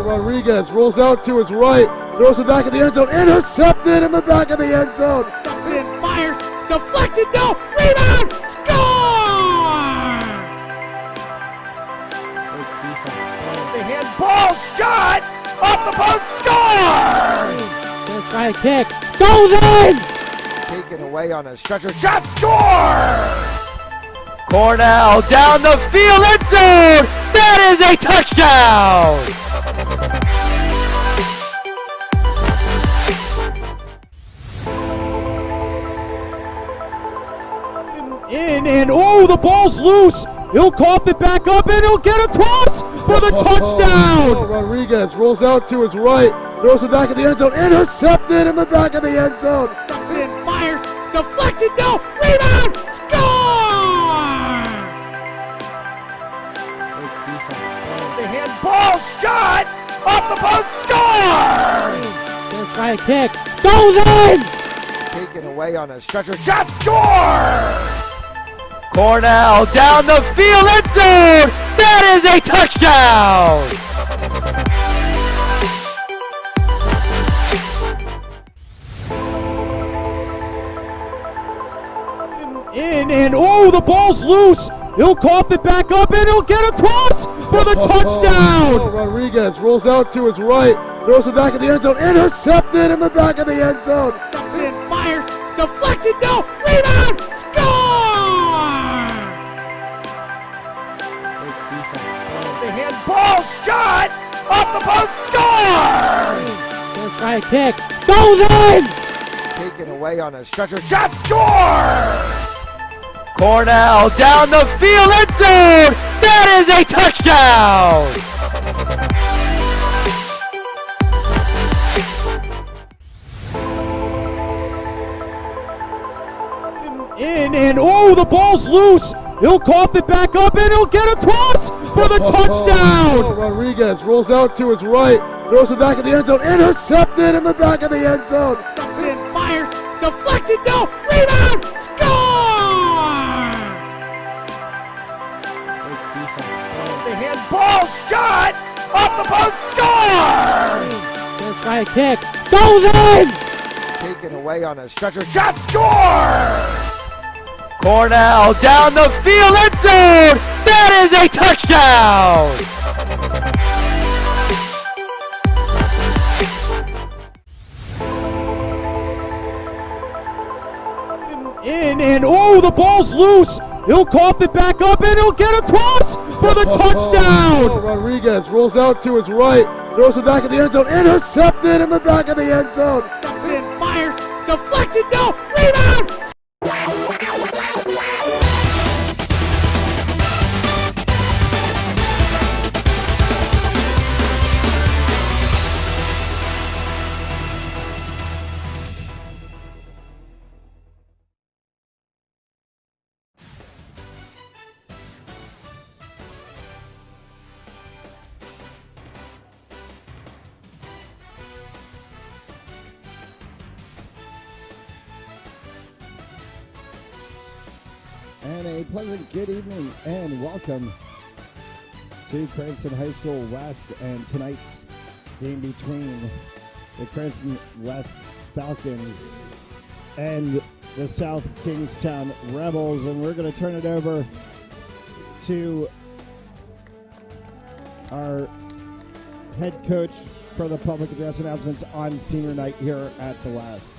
Rodriguez rolls out to his right, throws it back in the end zone, intercepted in the back of the end zone. Fires, deflected, no, rebound, score! The handball shot, off the post, score! First try kick, goes in! Taken away on a stretcher, shot, score! Cornell down the field, end zone! That is a touchdown! In and oh, the ball's loose. He'll cough it back up and he'll get across for the touchdown. Rodriguez rolls out to his right, throws it back in the end zone, intercepted in the back of the end zone. Fires, deflected, no, rebound, score! The handball shot, off the post, score! First try kick, goes in! Taken away on a stretcher, shot, score! Cornell down the field, end zone! That is a touchdown! In and oh, the ball's loose. He'll cough it back up and he'll get across for the touchdown. Rodriguez rolls out to his right, throws it back in the end zone, intercepted in the back of the end zone. Fires, deflected, no, rebound, score! The handball shot, off the post, score! First try kick, goes in! Taken away on a stretcher, shot, score! Cornell down the field, end zone! That is a touchdown! In and oh, the ball's loose. He'll cough it back up and he'll get across for the touchdown. Rodriguez rolls out to his right, throws it back in the end zone, intercepted in the back of the end zone. Fires, deflected, no, rebound, score! The handball shot, off the post, score! First try kick, goes in! Taken away on a stretcher, shot, score! Cornell down the field, end zone! That is a touchdown! In and oh, the ball's loose. He'll cough it back up and he'll get across for the touchdown. Rodriguez rolls out to his right, throws it back in the end zone, intercepted in the back of the end zone. Fires, deflected, no, rebound! And a pleasant good evening and welcome to Cranston High School West and tonight's game between the Cranston West Falcons and the South Kingstown Rebels. And we're going to turn it over to our head coach for the public address announcements on senior night here at the West.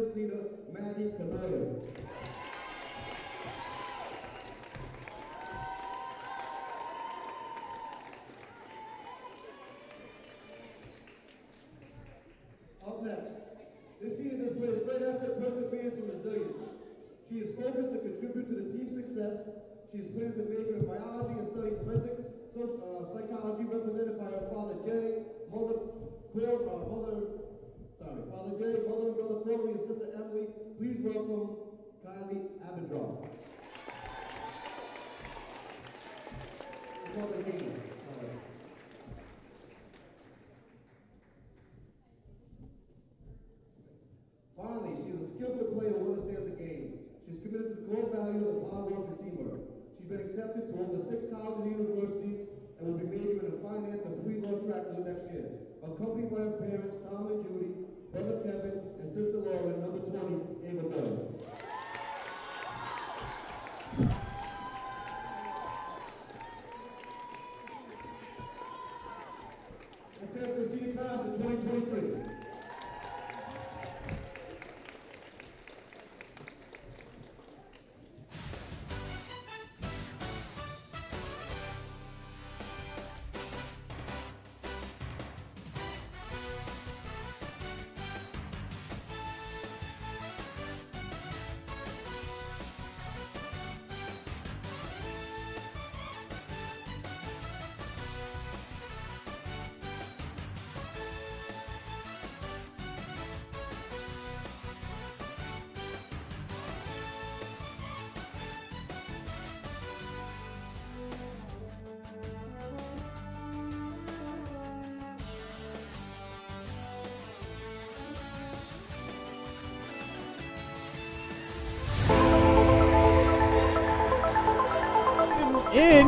players leader, Maddie Kanoya. Up next, this senior displays great effort, perseverance, and resilience. She is focused to contribute to the team's success. She is planning to major in biology and study forensic psychology, represented by her father Jay, Father Jay, mother and brother Corey, and sister Emily. Please welcome Kylie Abendroth. Mother Gina. Finally, she is a skillful player who understands the game. She's committed to the core values of hard work and teamwork. She's been accepted to over 6 colleges and universities and will be majoring in finance and pre-law track next year. Accompanied by her parents, Tom and Judy, brother Kevin, and sister Lauren, number 20, Ava Bell. Let's hear it for the senior class of 2023.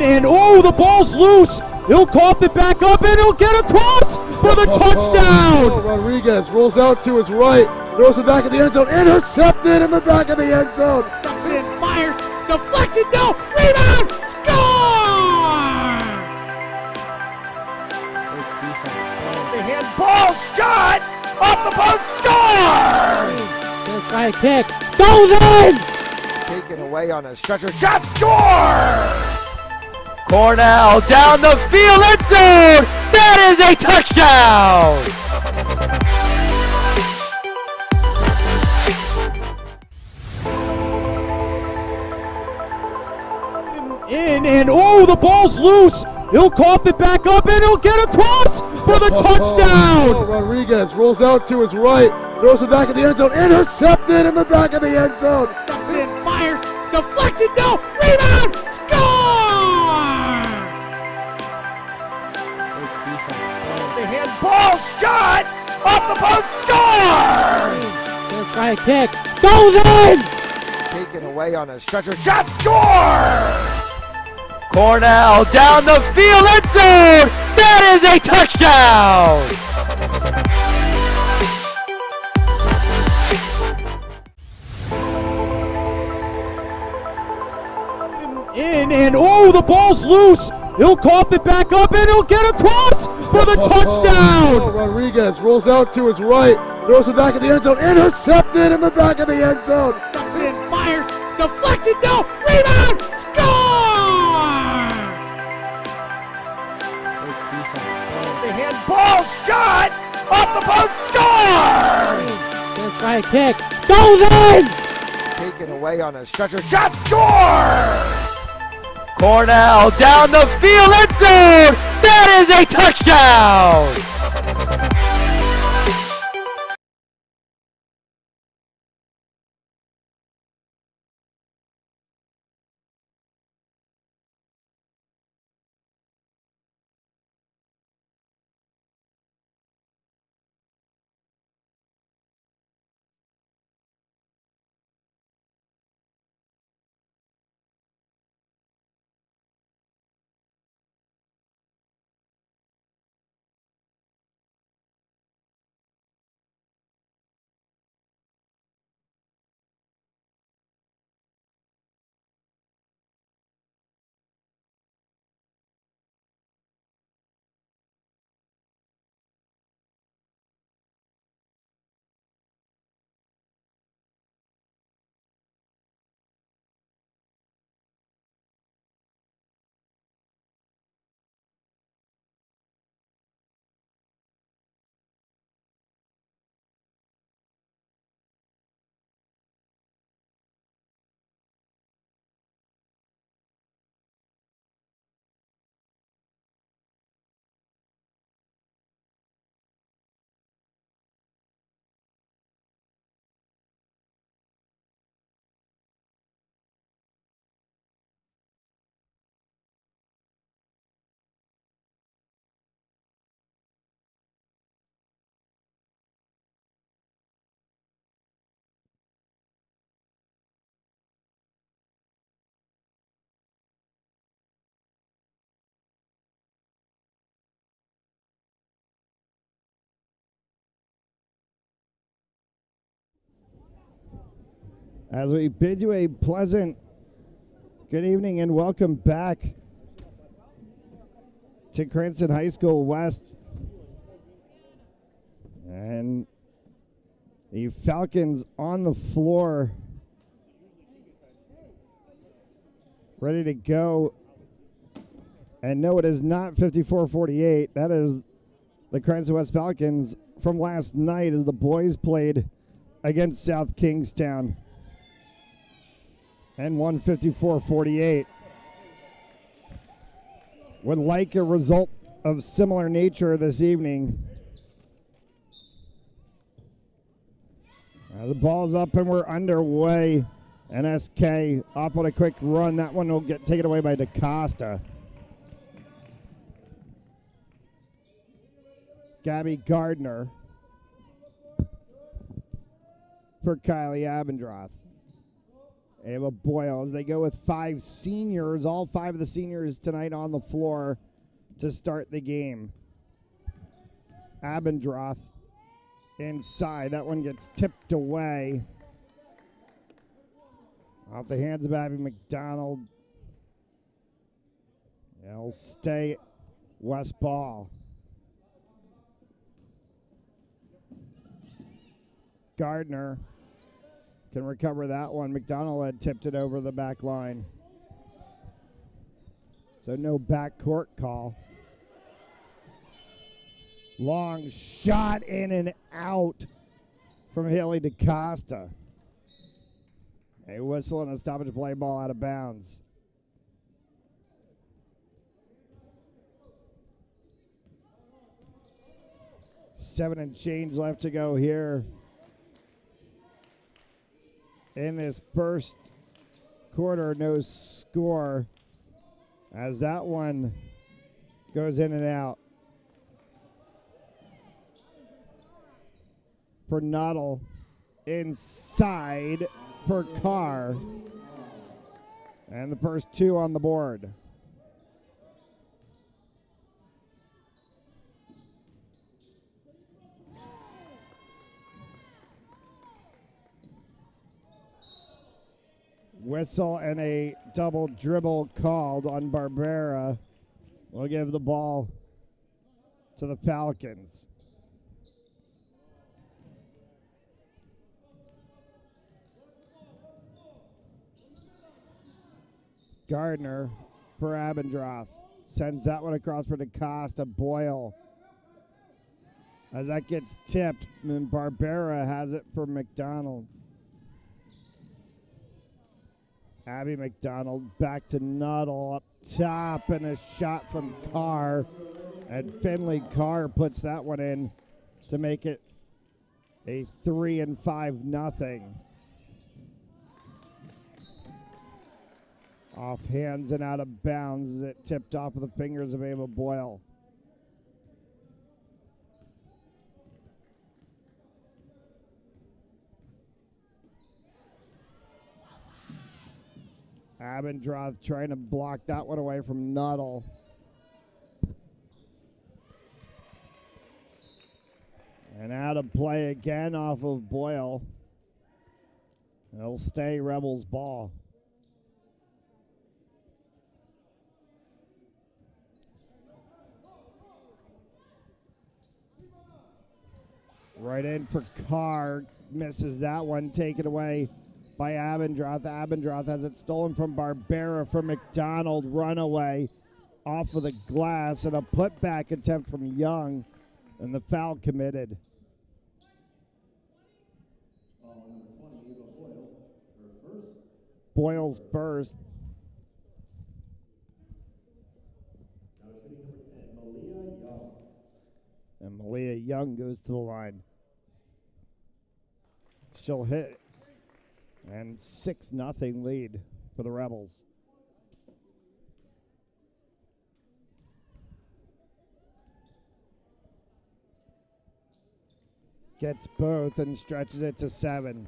And oh, the ball's loose. He'll cough it back up and he'll get across for the touchdown. Rodriguez rolls out to his right, throws it back in the end zone, intercepted in the back of the end zone. Comes in, fires, deflected, no, rebound, score! The handball shot off the post, score! Gonna try a kick, goes in! Taken away on a stretcher, shot, score! Cornell down the field, end zone! That is a touchdown! And oh, the ball's loose. He'll cough it back up and he'll get across for the touchdown. Rodriguez rolls out to his right, throws it back in the end zone, intercepted in the back of the end zone. Comes in, fires, deflected, no, rebound, score! The handball shot off the post, score! Gonna try a kick, goes in! Taken away on a stretcher, shot, score! Cornell down the field, end zone! That is a touchdown! And oh, the ball's loose. He'll cough it back up and he'll get across for the touchdown. Rodriguez rolls out to his right, throws it back in the end zone, intercepted in the back of the end zone. Comes in, fires, deflected, no, rebound, score! The handball shot off the post, score! Gonna try a kick, goes in! Taken away on a stretcher, shot, score! Cornell down the field, end zone! That is a touchdown! As we bid you a pleasant good evening and welcome back to Cranston High School West. And the Falcons on the floor, ready to go. And no, it is not 54-48. That is the Cranston West Falcons from last night as the boys played against South Kingstown and won 54-48. Would like a result of similar nature this evening. The ball's up and we're underway. NSK up on a quick run. That one will get taken away by DaCosta. Gabby Gardner for Kylie Abendroth. Ava Boyle as they go with 5 seniors, all 5 of the seniors tonight on the floor to start the game. Abendroth inside. That one gets tipped away. Off the hands of Abby McDonald. It'll stay West ball. Gardner can recover that one. McDonald had tipped it over the back line. So no backcourt call. Long shot in and out from Haley DaCosta. A whistle and a stoppage play, ball out of bounds. Seven and change left to go here in this first quarter. No score as that one goes in and out. For Noddle inside for Carr. And the first 2 on the board. Whistle and a double dribble called on Barbera. We'll give the ball to the Falcons. Gardner for Abendroth. Sends that one across for DaCosta. Boyle. As that gets tipped, and Barbera has it for McDonald. Abby McDonald back to Nuttall up top, and a shot from Carr. And Finley Carr puts that one in to make it a 3-5-0. Off hands and out of bounds as it tipped off of the fingers of Ava Boyle. Abendroth trying to block that one away from Nuttall. And out of play again off of Boyle. It'll stay Rebels ball. Right in for Carr. Misses that one. Taken away by Abendroth. Abendroth has it stolen from Barbera for McDonald. Runaway off of the glass. And a putback attempt from Young. And the foul committed. Boyle's first. And Malia Young goes to the line. She'll hit. And 6-0 lead for the Rebels. Gets both and stretches it to 7.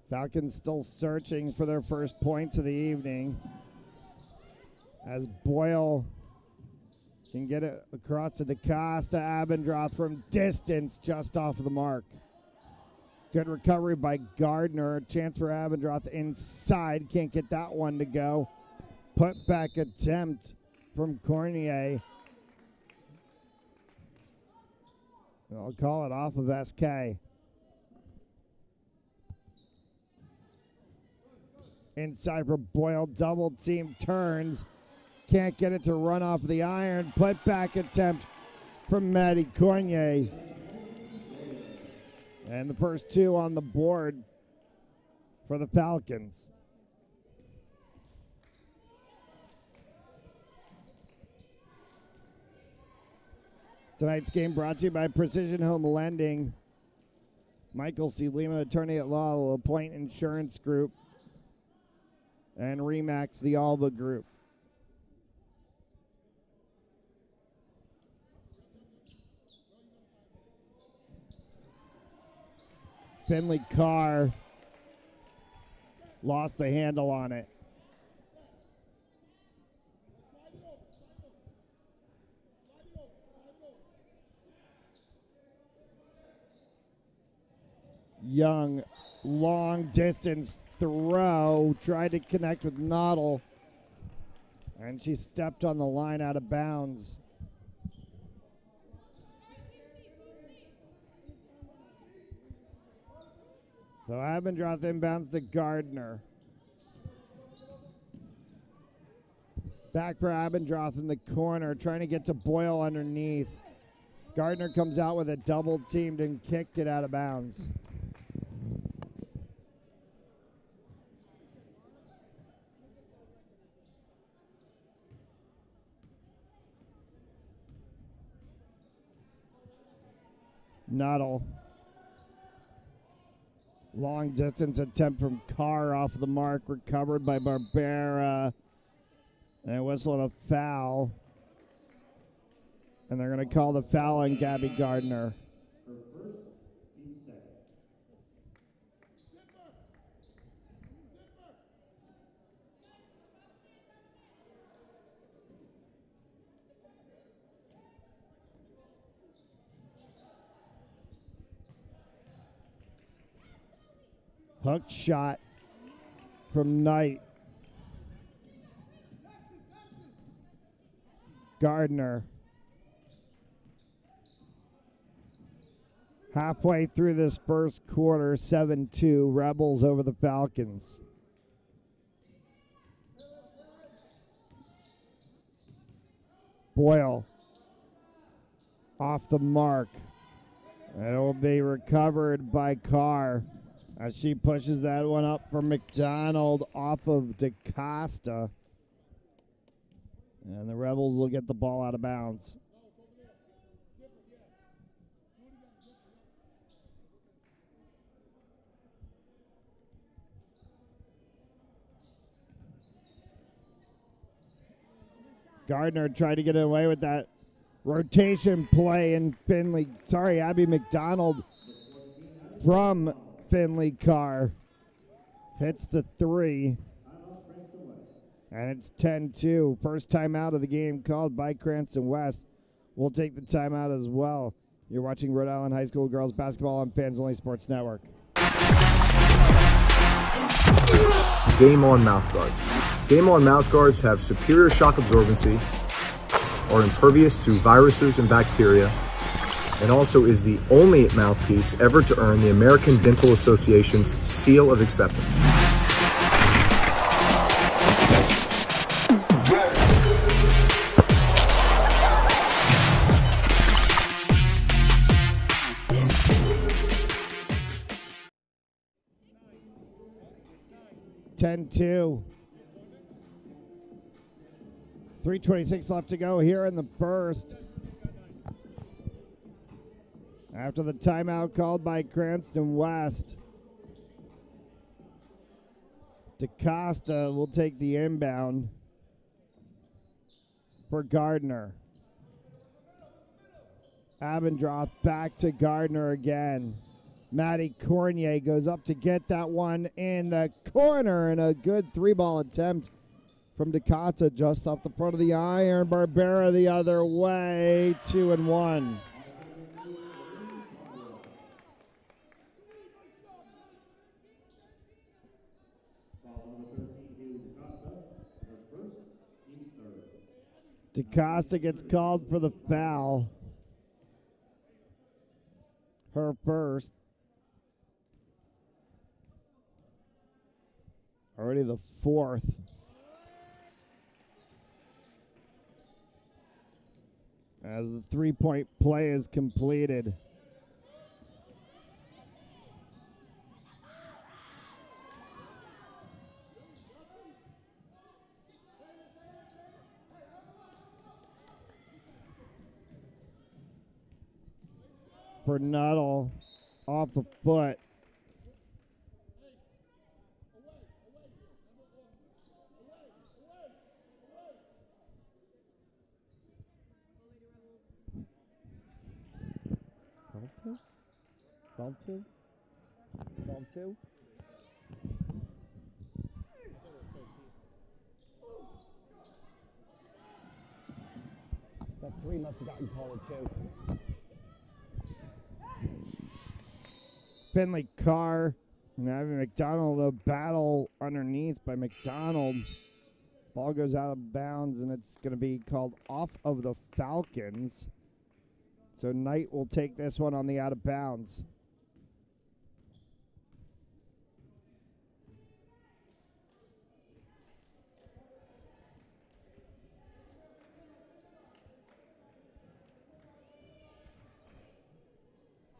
Falcons still searching for their first points of the evening. As Boyle can get it across to DaCosta. Abendroth from distance, just off of the mark. Good recovery by Gardner. Chance for Abendroth inside. Can't get that one to go. Put back attempt from Cornier. I'll call it off of SK. Inside for Boyle. Double team turns. Can't get it to run off the iron. Put back attempt from Maddie Cornier. And the first two on the board for the Falcons. Tonight's game brought to you by Precision Home Lending. Michael C. Lima, attorney at law, will appoint insurance group. And Remax, the Alva Group. Finley Carr lost the handle on it. Young, long distance throw, tried to connect with Noddle, and she stepped on the line out of bounds. So Abendroth inbounds to Gardner. Back for Abendroth in the corner, trying to get to Boyle underneath. Gardner comes out with a double teamed and kicked it out of bounds. Nuttall. Long distance attempt from Carr off the mark, recovered by Barbera. And a whistle and a foul. And they're going to call the foul on Gabby Gardner. Hook shot from Knight. Gardner. Halfway through this first quarter, 7-2, Rebels over the Falcons. Boyle off the mark. It will be recovered by Carr as she pushes that one up for McDonald off of DeCosta. And the Rebels will get the ball out of bounds. Gardner tried to get away with that rotation play, and Abby McDonald from Finley Carr hits the three. And it's 10-2. First timeout of the game called by Cranston West. We'll take the timeout as well. You're watching Rhode Island High School girls basketball on Fans Only Sports Network. Game On mouthguards. Game On mouthguards have superior shock absorbency, are impervious to viruses and bacteria, and also is the only mouthpiece ever to earn the American Dental Association's seal of acceptance. (10-2). 3:26 left to go here in the first. After the timeout called by Cranston West, DeCosta will take the inbound for Gardner. Abendroth back to Gardner again. Maddie Cornier goes up to get that one in the corner, and a good three-ball attempt from DeCosta just off the front of the iron. Barbera the other way, 2-1. DaCosta gets called for the foul. Her first. Already the fourth. As the three-point play is completed. For Nuttall, off the foot. Call two. That three must have gotten called too. Finley Carr and having McDonald a battle underneath by McDonald. Ball goes out of bounds and it's going to be called off of the Falcons. So Knight will take this one on the out of bounds.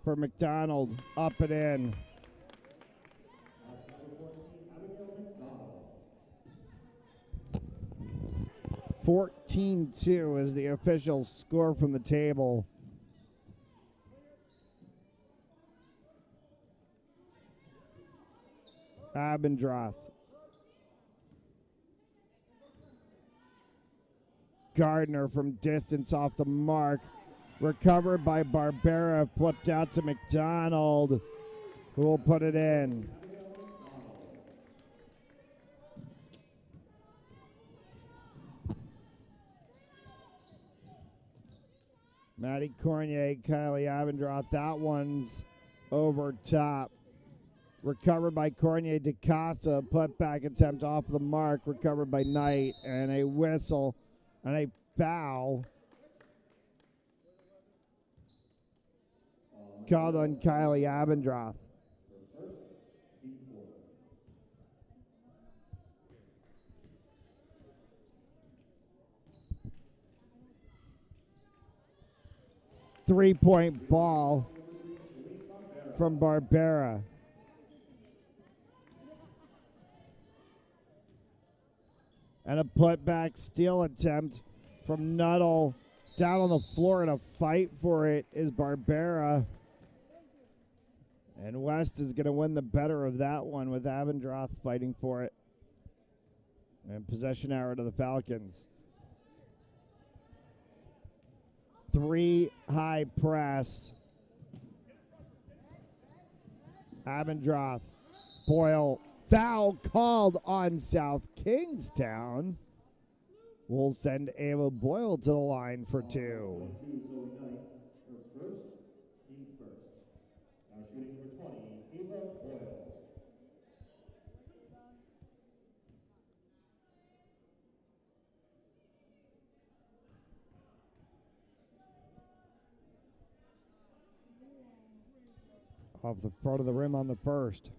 For McDonald, up and in. (14-2) is the official score from the table. Abendroth. Gardner from distance off the mark. Recovered by Barbera, flipped out to McDonald, who will put it in. Maddie Cornier, Kylie Abendroth, that one's over top. Recovered by Cornier. DaCosta, putback attempt off the mark, recovered by Knight, and a whistle and a foul called on Kylie Abendroth. Three-point ball from Barbera. And a putback steal attempt from Nuttall. Down on the floor in a fight for it is Barbera. And West is going to win the better of that one with Abendroth fighting for it. And possession arrow to the Falcons. 3 high press. Abendroth. Boyle. Foul called on South Kingstown. We'll send Ava Boyle to the line for 2. Off the front of the rim on the first.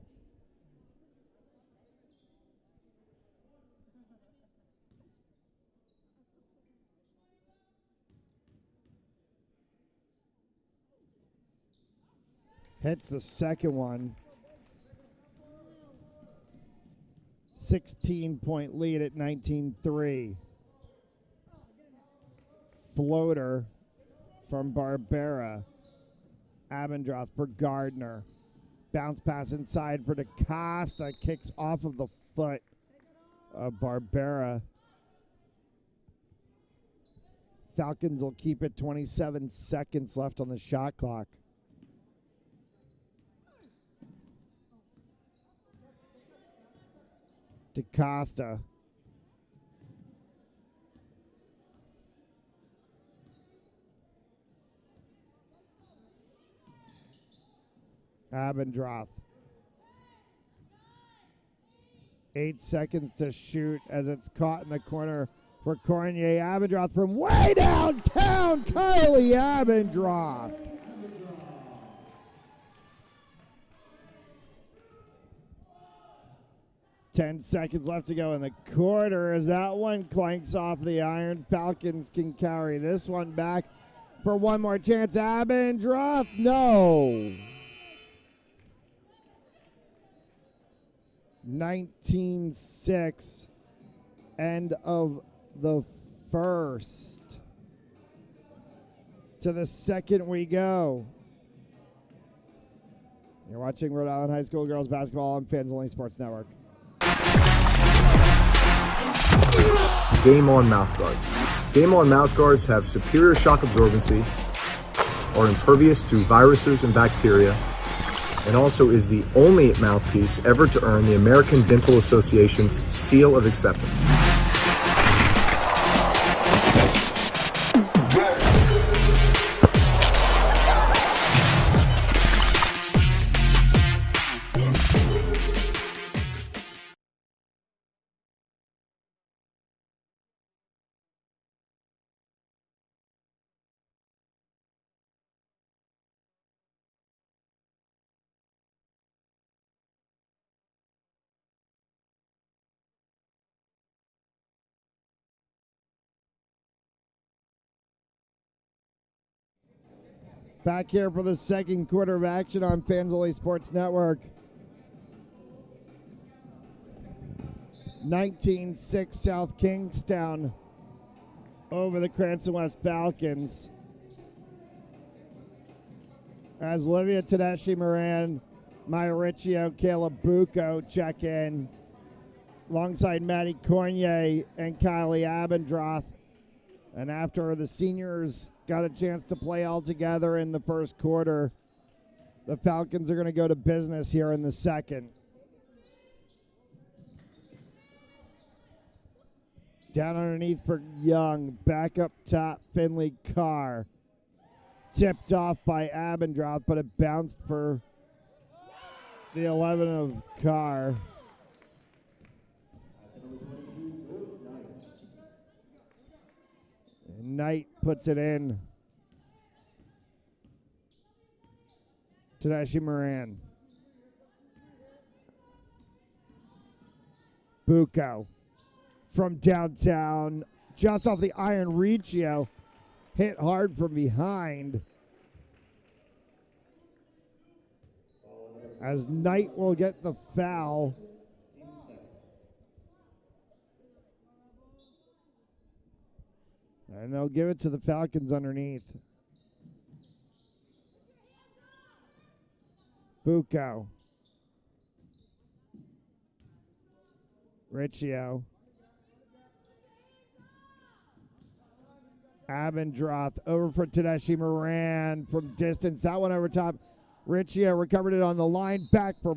Hits the second one. 16-point lead at 19-3. Floater from Barbera. Abendroth for Gardner. Bounce pass inside for DaCosta. Kicks off of the foot of Barbera. Falcons will keep it. 27 seconds left on the shot clock. DaCosta. Abendroth. 8 seconds to shoot as it's caught in the corner for Cornier. Abendroth from way downtown. Kylie Abendroth. Ten seconds left to go in the quarter as that one clanks off the iron. Falcons can carry this one back for one more chance. Abendroth, no. 19-6. End of the first. To the second we go. You're watching Rhode Island High School girls basketball on Fans Only Sports Network. Game On mouthguards. Game On mouthguards have superior shock absorbency, are impervious to viruses and bacteria, and also is the only mouthpiece ever to earn the American Dental Association's seal of acceptance. Back here for the second quarter of action on Fans Only Sports Network. 19-6 South Kingstown over the Cranston West Falcons. As Olivia Tedeschi Moran, Maya Riccio, Kayla Bucco check in alongside Maddie Cornier and Kylie Abendroth. And after the seniors got a chance to play all together in the first quarter, the Falcons are going to go to business here in the second. Down underneath for Young. Back up top, Finley Carr. Tipped off by Abendroth, but it bounced for the 11 of Carr. Knight puts it in. Tedeschi Moran. Bucco from downtown, just off the iron. Riccio hit hard from behind. As Knight will get the foul. And they'll give it to the Falcons underneath. Bucco. Riccio. Abendroth over for Tedeschi Moran from distance. That one over top. Riccio recovered it on the line. Back for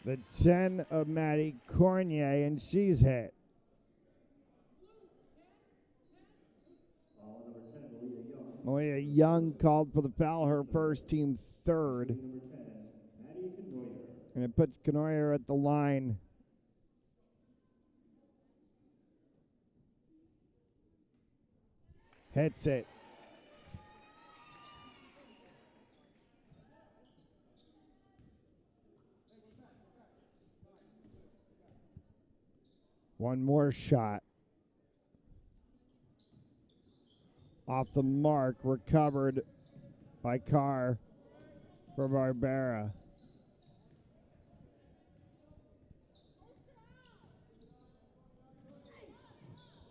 the 10 of Maddie Cornier, and she's hit. Malia Young called for the foul, her first, team third. And it puts Canoyer at the line. Hits it. One more shot. Off the mark, recovered by Carr for Barbera.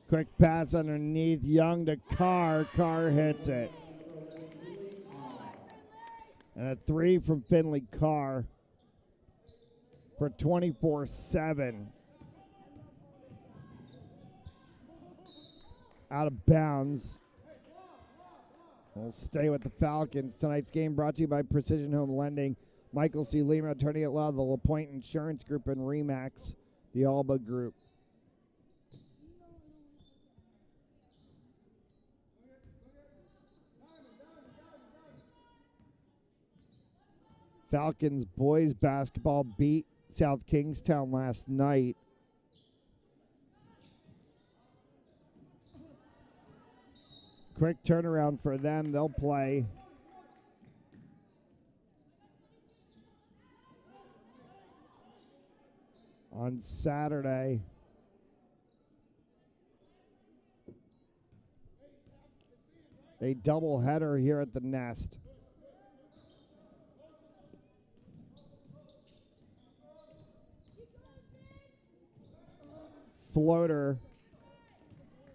Quick pass underneath, Young to Carr. Carr hits it. And a three from Finley Carr for 24-7. Out of bounds. We'll stay with the Falcons. Tonight's game brought to you by Precision Home Lending, Michael C. Lima, attorney at law, the LaPointe Insurance Group, and RE/MAX, the Alba Group. Falcons boys basketball beat South Kingstown last night. Quick turnaround for them. They'll play on Saturday. A doubleheader here at the Nest. Floater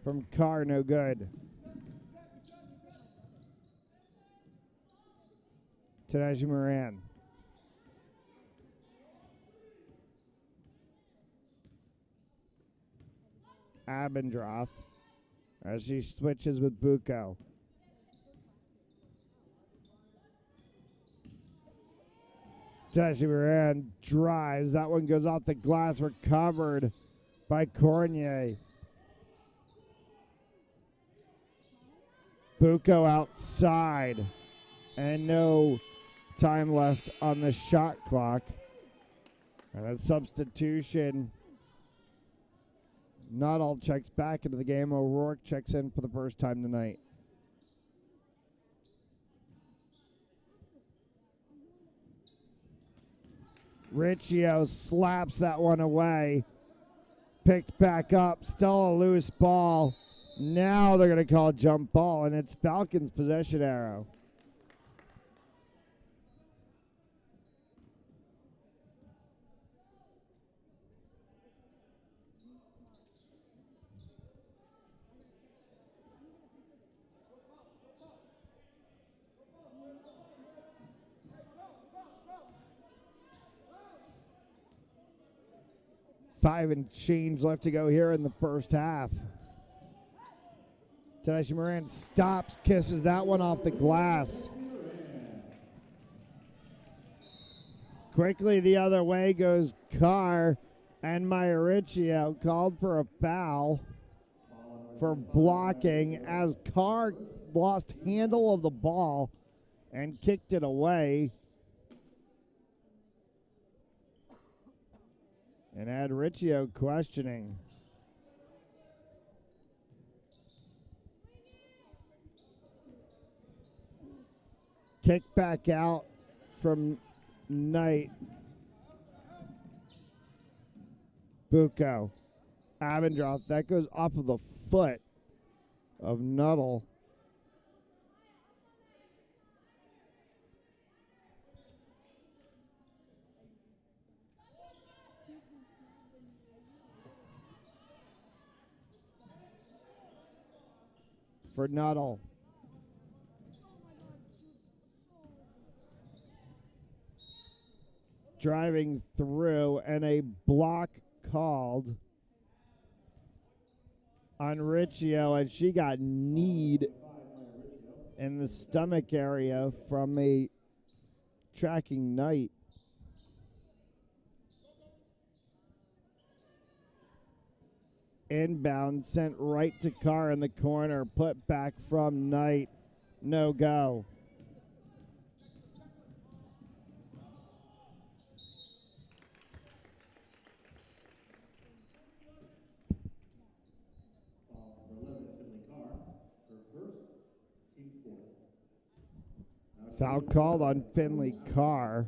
from Carr, no good. Tanaji Moran. Abendroth as she switches with Bucco. Tanaji Moran drives. That one goes off the glass, recovered by Cornier. Bucco outside. And no time left on the shot clock. And a substitution. Not all checks back into the game. O'Rourke checks in for the first time tonight. Riccio slaps that one away. Picked back up. Still a loose ball. Now they're going to call jump ball, and it's Falcons' possession arrow. Five and change left to go here in the first half. Tanashi Moran stops, kisses that one off the glass. Quickly the other way goes Carr, and Mauricio called for a foul for blocking as Carr lost handle of the ball and kicked it away. And had Riccio questioning. Kick back out from Knight. Bucco. Abendroth. That goes off of the foot of Nuttall. For Nuttall. Driving through, and a block called on Riccio as she got kneed in the stomach area from a tracking Knight. Inbound, sent right to Carr in the corner, put back from Knight. No go. Foul called on Finley Carr.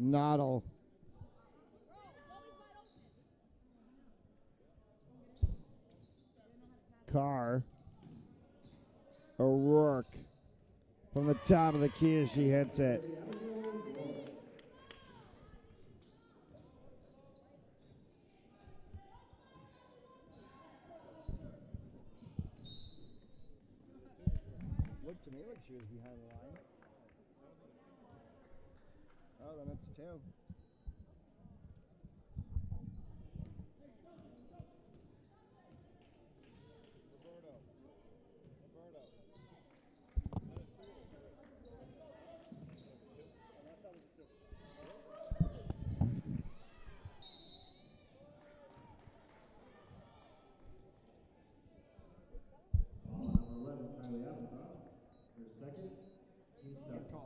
Noddle. Carr. O'Rourke. From the top of the key as she hits it. Looked to me like she was behind the line. Oh, then it's two. Roberto.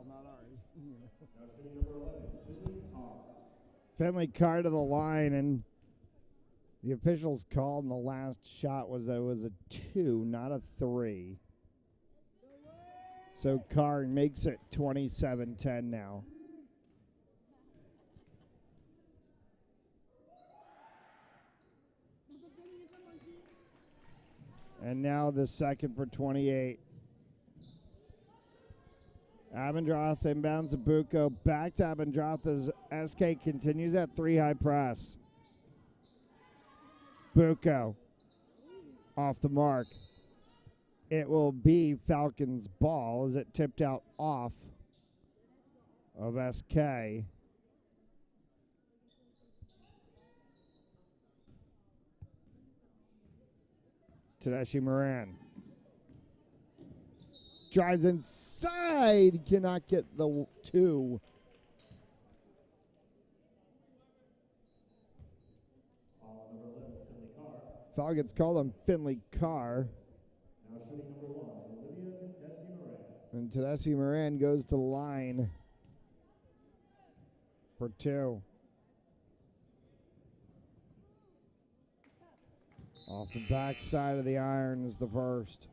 not ours. Finley Carr to the line, and the officials called in the last shot was that it was a 2, not a 3. So Carr makes it 27-10 now. And now the second for 28. Abendroth inbounds to Bucco. Back to Abendroth as SK continues that 3-high press. Bucco off the mark. It will be Falcons' ball as it tipped out off of SK. Tedeschi Moran drives inside, cannot get the 2. Falcons call him Finley Carr. And Tedeschi Moran goes to the line for 2. Off the back side of the iron is the first.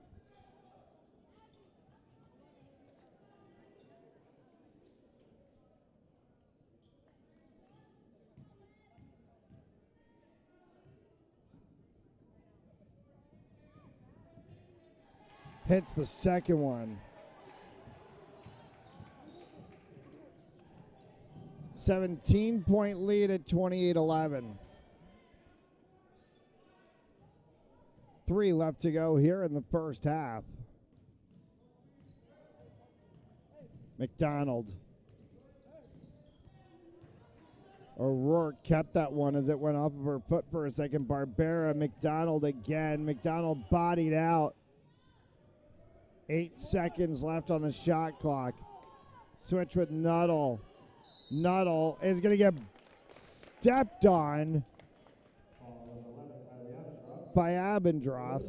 Hits the second one. 17-point lead at 28-11. 3 left to go here in the first half. McDonald. O'Rourke kept that one as it went off of her foot for a second. Barbera, McDonald again. McDonald bodied out. 8 seconds left on the shot clock. Switch with Nuttall. Nuttall is going to get stepped on by Abendroth.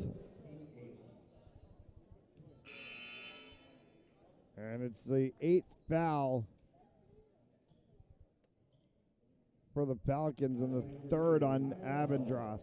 And it's the 8th foul for the Falcons and the 3rd on Abendroth.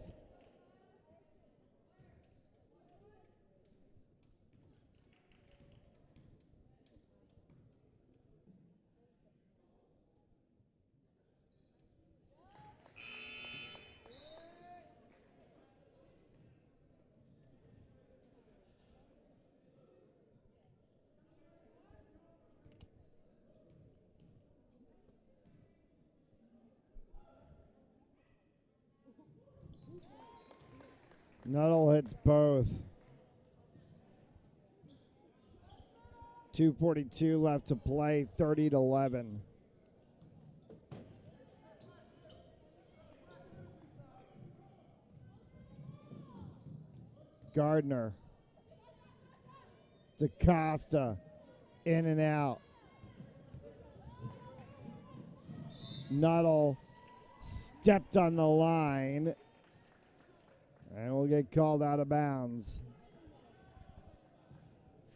Nuttall hits both. 2:42 left to play, 30-11. Gardner. DaCosta. In and out. Nuttall stepped on the line. And will get called out of bounds.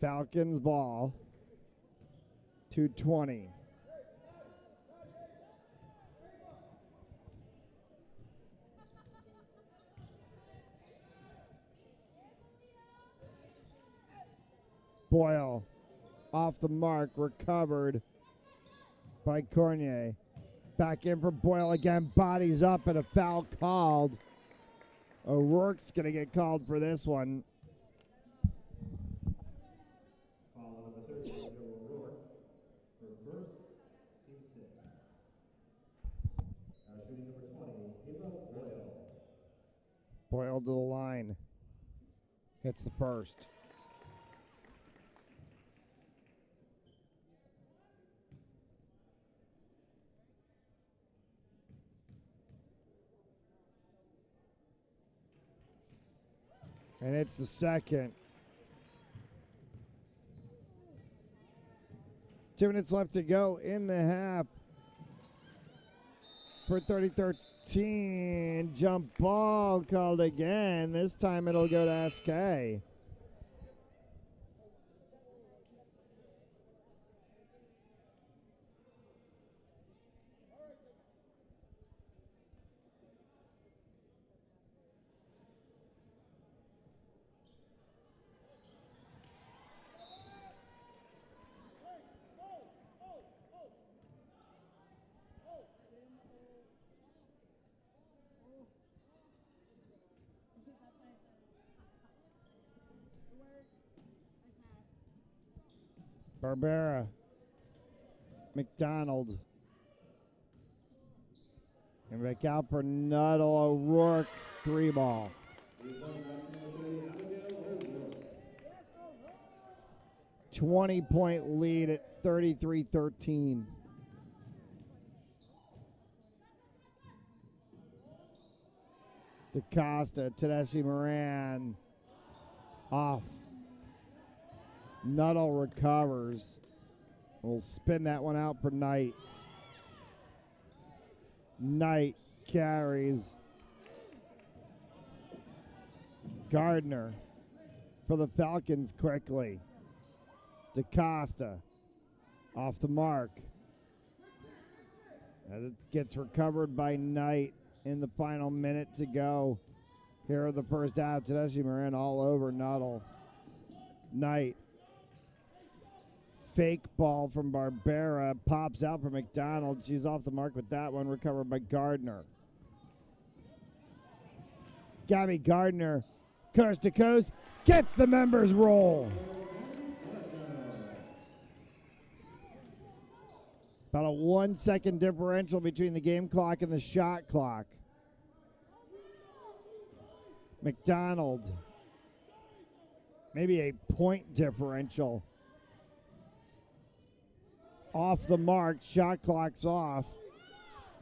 Falcons ball. 2:20. Boyle off the mark, recovered by Cornier. Back in for Boyle again, bodies up and a foul called. O'Rourke's going to get called for this one. Boyle to the line. Hits the first. And it's the second. 2 minutes left to go in the half. For 30-13, jump ball called again. This time it'll go to SK. Barbera. McDonald. And back out for Nuttall. O'Rourke. 3 ball. 20-point lead at 33-13. DaCosta, Tedeschi Moran off. Nuttall recovers. We'll spin that one out for Knight. Knight carries. Gardner for the Falcons quickly. DaCosta off the mark. As it gets recovered by Knight in the final minute to go here of the first half. Tedeschi Moran all over Nuttall. Knight. Fake ball from Barbera. Pops out for McDonald. She's off the mark with that one. Recovered by Gardner. Gabby Gardner, coast to coast, gets the members roll. About a 1 second differential between the game clock and the shot clock. McDonald, maybe a point differential. Off the mark, shot clock's off.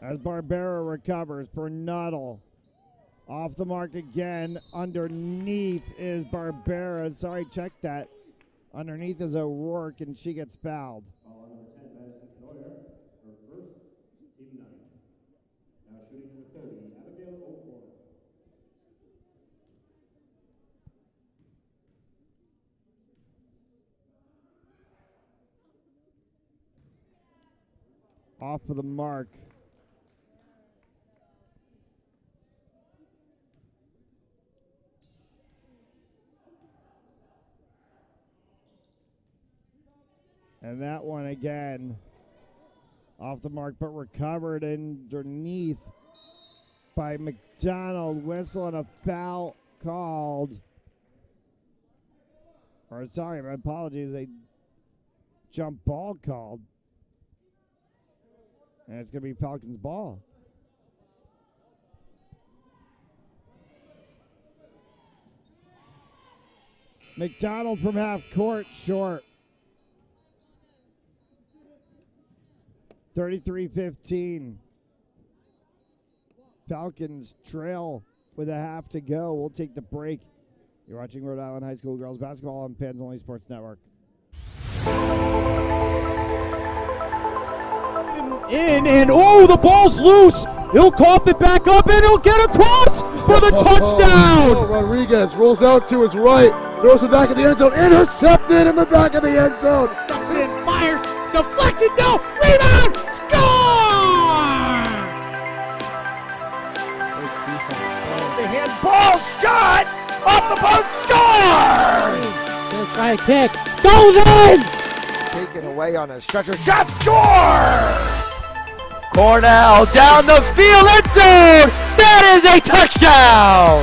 As Barbera recovers for Nuttall. Off the mark again. Underneath is Barbera. Sorry, check that. Underneath is O'Rourke, and she gets fouled. Off of the mark. And that one again off the mark, but recovered underneath by McDonald. Whistle and a foul called. Or sorry, my apologies, a jump ball called. And it's going to be Falcons' ball. McDonald from half court, short. 33-15. Falcons trail with a half to go. We'll take the break. You're watching Rhode Island High School Girls Basketball on Fans Only Sports Network. And oh, the ball's loose. He'll cough it back up, and he'll get across for the touchdown. Rodriguez rolls out to his right, throws it back in the end zone, intercepted in the back of the end zone. And fires, deflected, no, rebound, score! The handball shot off the post, score! Gonna try a kick, goes in! Taken away on a stretcher, shot, score! Cornell down the field, end zone! That is a touchdown!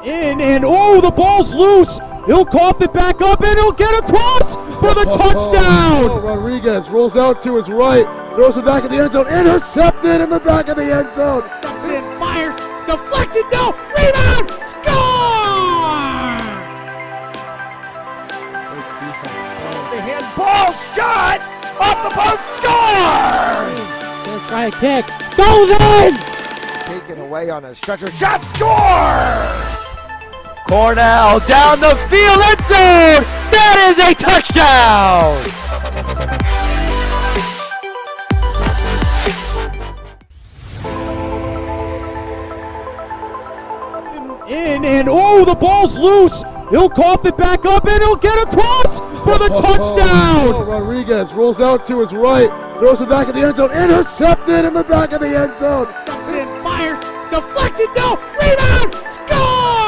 And oh, the ball's loose. He'll cough it back up, and he'll get across for the touchdown. Rodriguez rolls out to his right, throws it back in the end zone, intercepted in the back of the end zone. And fires, deflected, no, rebound, score! The handball shot off the post, score! Gonna try a kick, goes in! Taken away on a stretcher, shot, score! Cornell down the field, end zone! That is a touchdown! And oh, the ball's loose. He'll cough it back up, and he'll get across for the touchdown. Rodriguez rolls out to his right, throws it back in the end zone, intercepted in the back of the end zone. And fires, deflected, no, rebound, score!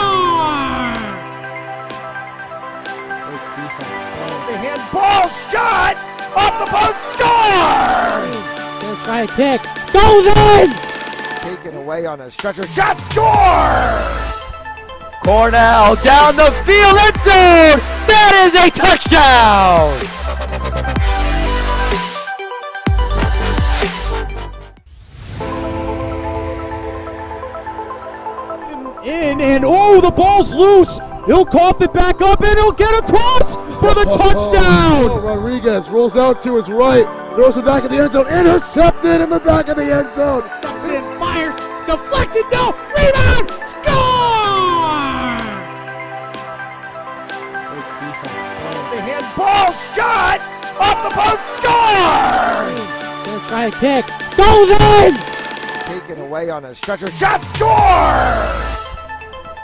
The handball shot off the post, score! Gonna try a kick, goes in! Taken away on a stretcher. Shot score! Cornell down the field, end zone! That is a touchdown! In and oh, the ball's loose. He'll cough it back up and he'll get across for the touchdown. Rodriguez rolls out to his right, throws it back in the end zone, intercepted in the back of the end zone. And fires, deflected, no, rebound, score! The handball shot off the post, score! Let's try a kick, goes in! Taken away on a stretcher, shot score!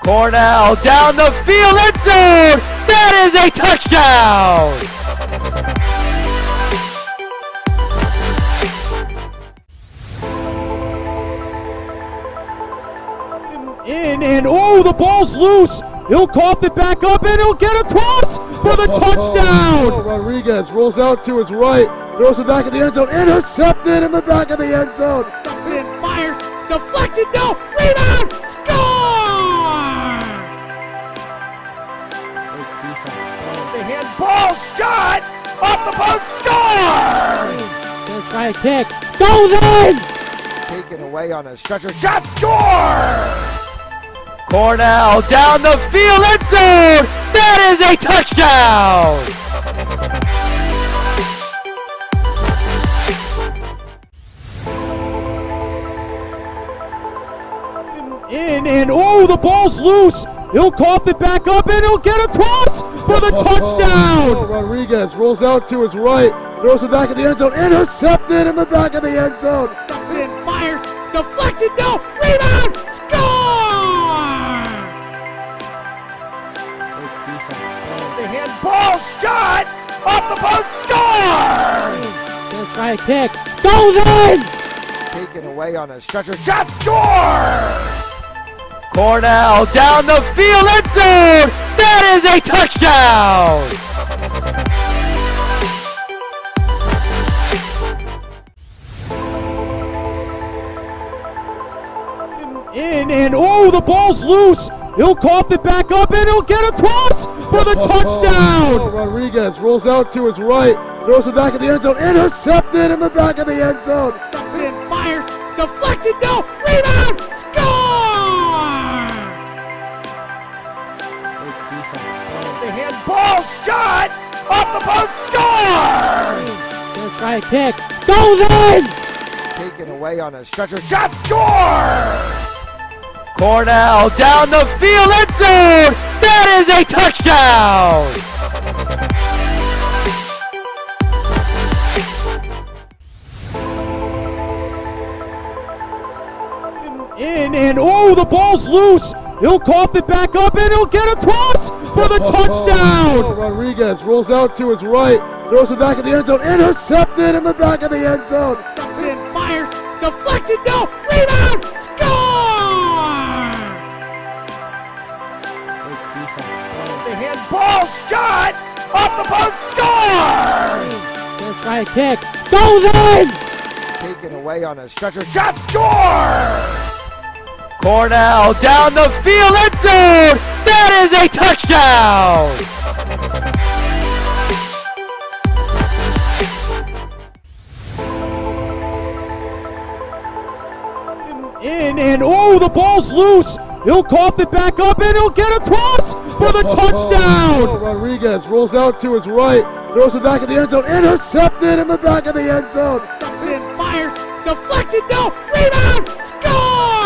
Cornell down the field, end zone! That is a touchdown! In and oh, the ball's loose. He'll cough it back up and he'll get across for the touchdown. Rodriguez rolls out to his right, throws it back in the end zone, intercepted in the back of the end zone. And fires, deflected, no, rebound, score! The handball shot off the post, score! Let's try a kick, goes in! Taken away on a stretcher, shot score! Cornell down the field, end zone! That is a touchdown! In and oh, the ball's loose. He'll cough it back up and he'll get across for the touchdown. Rodriguez rolls out to his right, throws it back in the end zone, intercepted in the back of the end zone. And fires, deflected, no, rebound, score! The handball shot off the post, score! Let's try a kick, goes in! Taken away on a stretcher, shot score! Cornell down the field, end zone! That is a touchdown! In and oh, the ball's loose. He'll cough it back up and he'll get across for the touchdown. Rodriguez rolls out to his right, throws it back in the end zone, intercepted in the back of the end zone. And fires, deflected, no, rebound, score! The handball shot off the post, score! Let's try a kick, goes in! Taken away on a stretcher, shot score! Cornell down the field, end zone! That is a touchdown! In and oh, the ball's loose. He'll cough it back up and he'll get across for the touchdown. Rodriguez rolls out to his right, throws it back in the end zone, intercepted in the back of the end zone. And fires, deflected, no, rebound, score! The handball shot off the post, score! Let's try a kick, goes in! Taken away on a stretcher, shot score! Cornell down the field, end zone! That is a touchdown! In and oh, the ball's loose. He'll cough it back up and he'll get across for the touchdown. Rodriguez rolls out to his right, throws it back in the end zone, intercepted in the back of the end zone. And fires, deflected, no, rebound, score!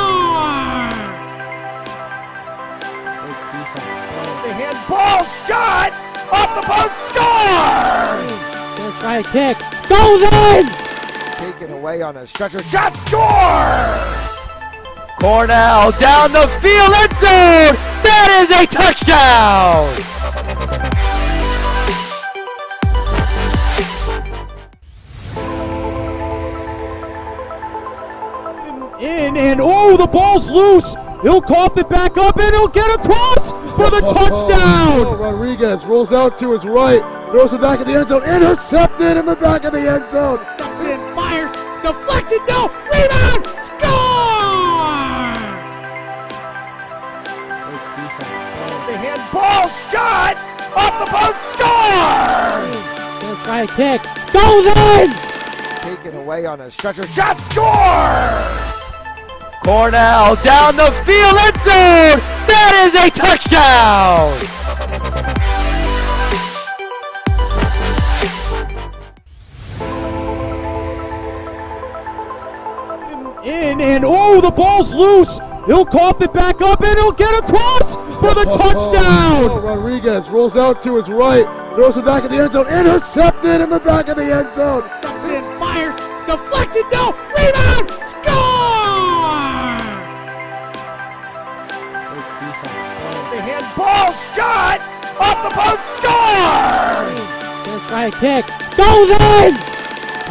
The handball shot off the post, score! Let's try a kick, goes in! Taken away on a stretcher, shot score! Cornell down the field, end zone! That is a touchdown! In and oh, the ball's loose. He'll cough it back up and he'll get across for the touchdown. Rodriguez rolls out to his right, throws it back in the end zone, intercepted in the back of the end zone. And fires, deflected, no, rebound, score! The handball shot off the post, score! Gonna try a kick. Goes in! Taken away on a stretcher, shot, score! Cornell down the field, end zone! That is a touchdown! In and oh, the ball's loose. He'll cough it back up and he'll get across for the touchdown. Rodriguez rolls out to his right, throws it back in the end zone, intercepted in the back of the end zone. In, fires, deflected, no, rebound, score! The handball shot off the post, score! Gonna try a kick. Goes in!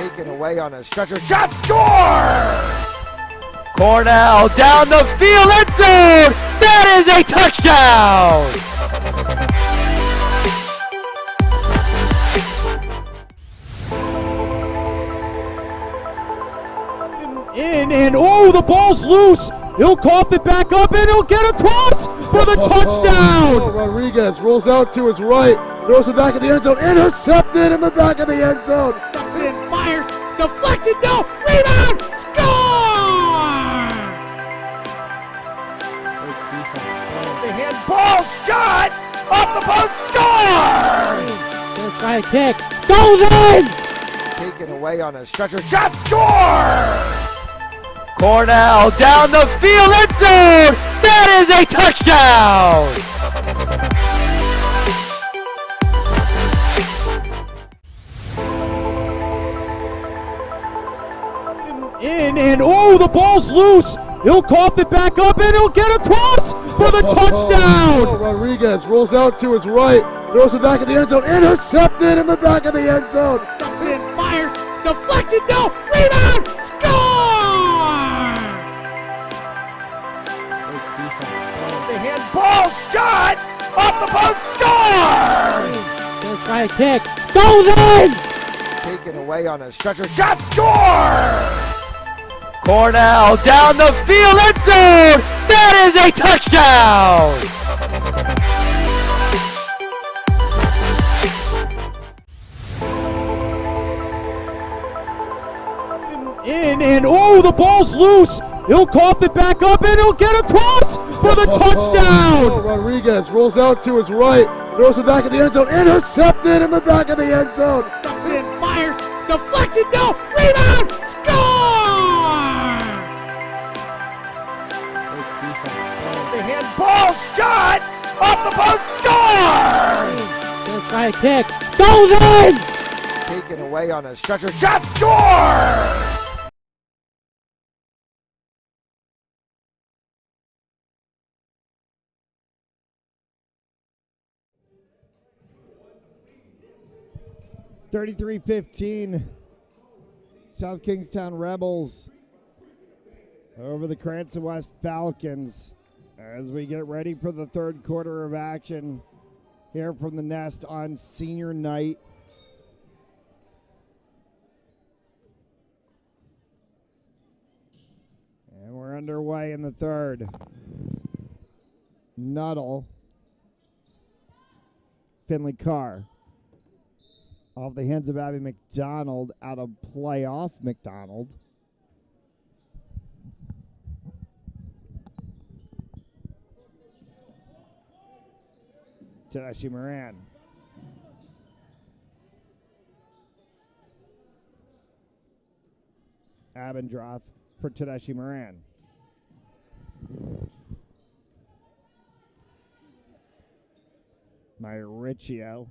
Taken away on a stretcher, shot, score! Cornell down the field, end zone! That is a touchdown! In and oh, the ball's loose. He'll cough it back up and he'll get across for the touchdown. Rodriguez rolls out to his right, throws it back in the end zone, intercepted in the back of the end zone. In, fires, deflected, no, rebound, score! The handball shot off the post, score! Gonna try a kick. Goes in! Taken away on a stretcher, shot, score! Cornell down the field, end zone! That is a touchdown! In and oh, the ball's loose. He'll cough it back up and he'll get across for the touchdown. Rodriguez rolls out to his right, throws it back in the end zone, intercepted in the back of the end zone. In, fires, deflected, no, rebound, score! The handball shot off the post, score! Gonna try a kick. Goes in! Taken away on a stretcher, shot, score! Cornell down the field, end zone! That is a touchdown! In and oh, the ball's loose. He'll cough it back up and he'll get across for the touchdown. Rodriguez rolls out to his right, throws it back in the end zone, intercepted in the back of the end zone. In, fires, deflected, no, rebound, score! The handball shot off the post, score! Gonna try a kick. Goes in! Taken away on a stretcher, shot, score! $33-15. South Kingstown Rebels over the Cranston West Falcons as we get ready for the third quarter of action here from the Nest on senior night. And we're underway in the third. Nuttall. Finley Carr. Off the hands of Abby McDonald, out of play off McDonald. Tedeschi Moran. Abendroth for Tedeschi Moran. Riccio.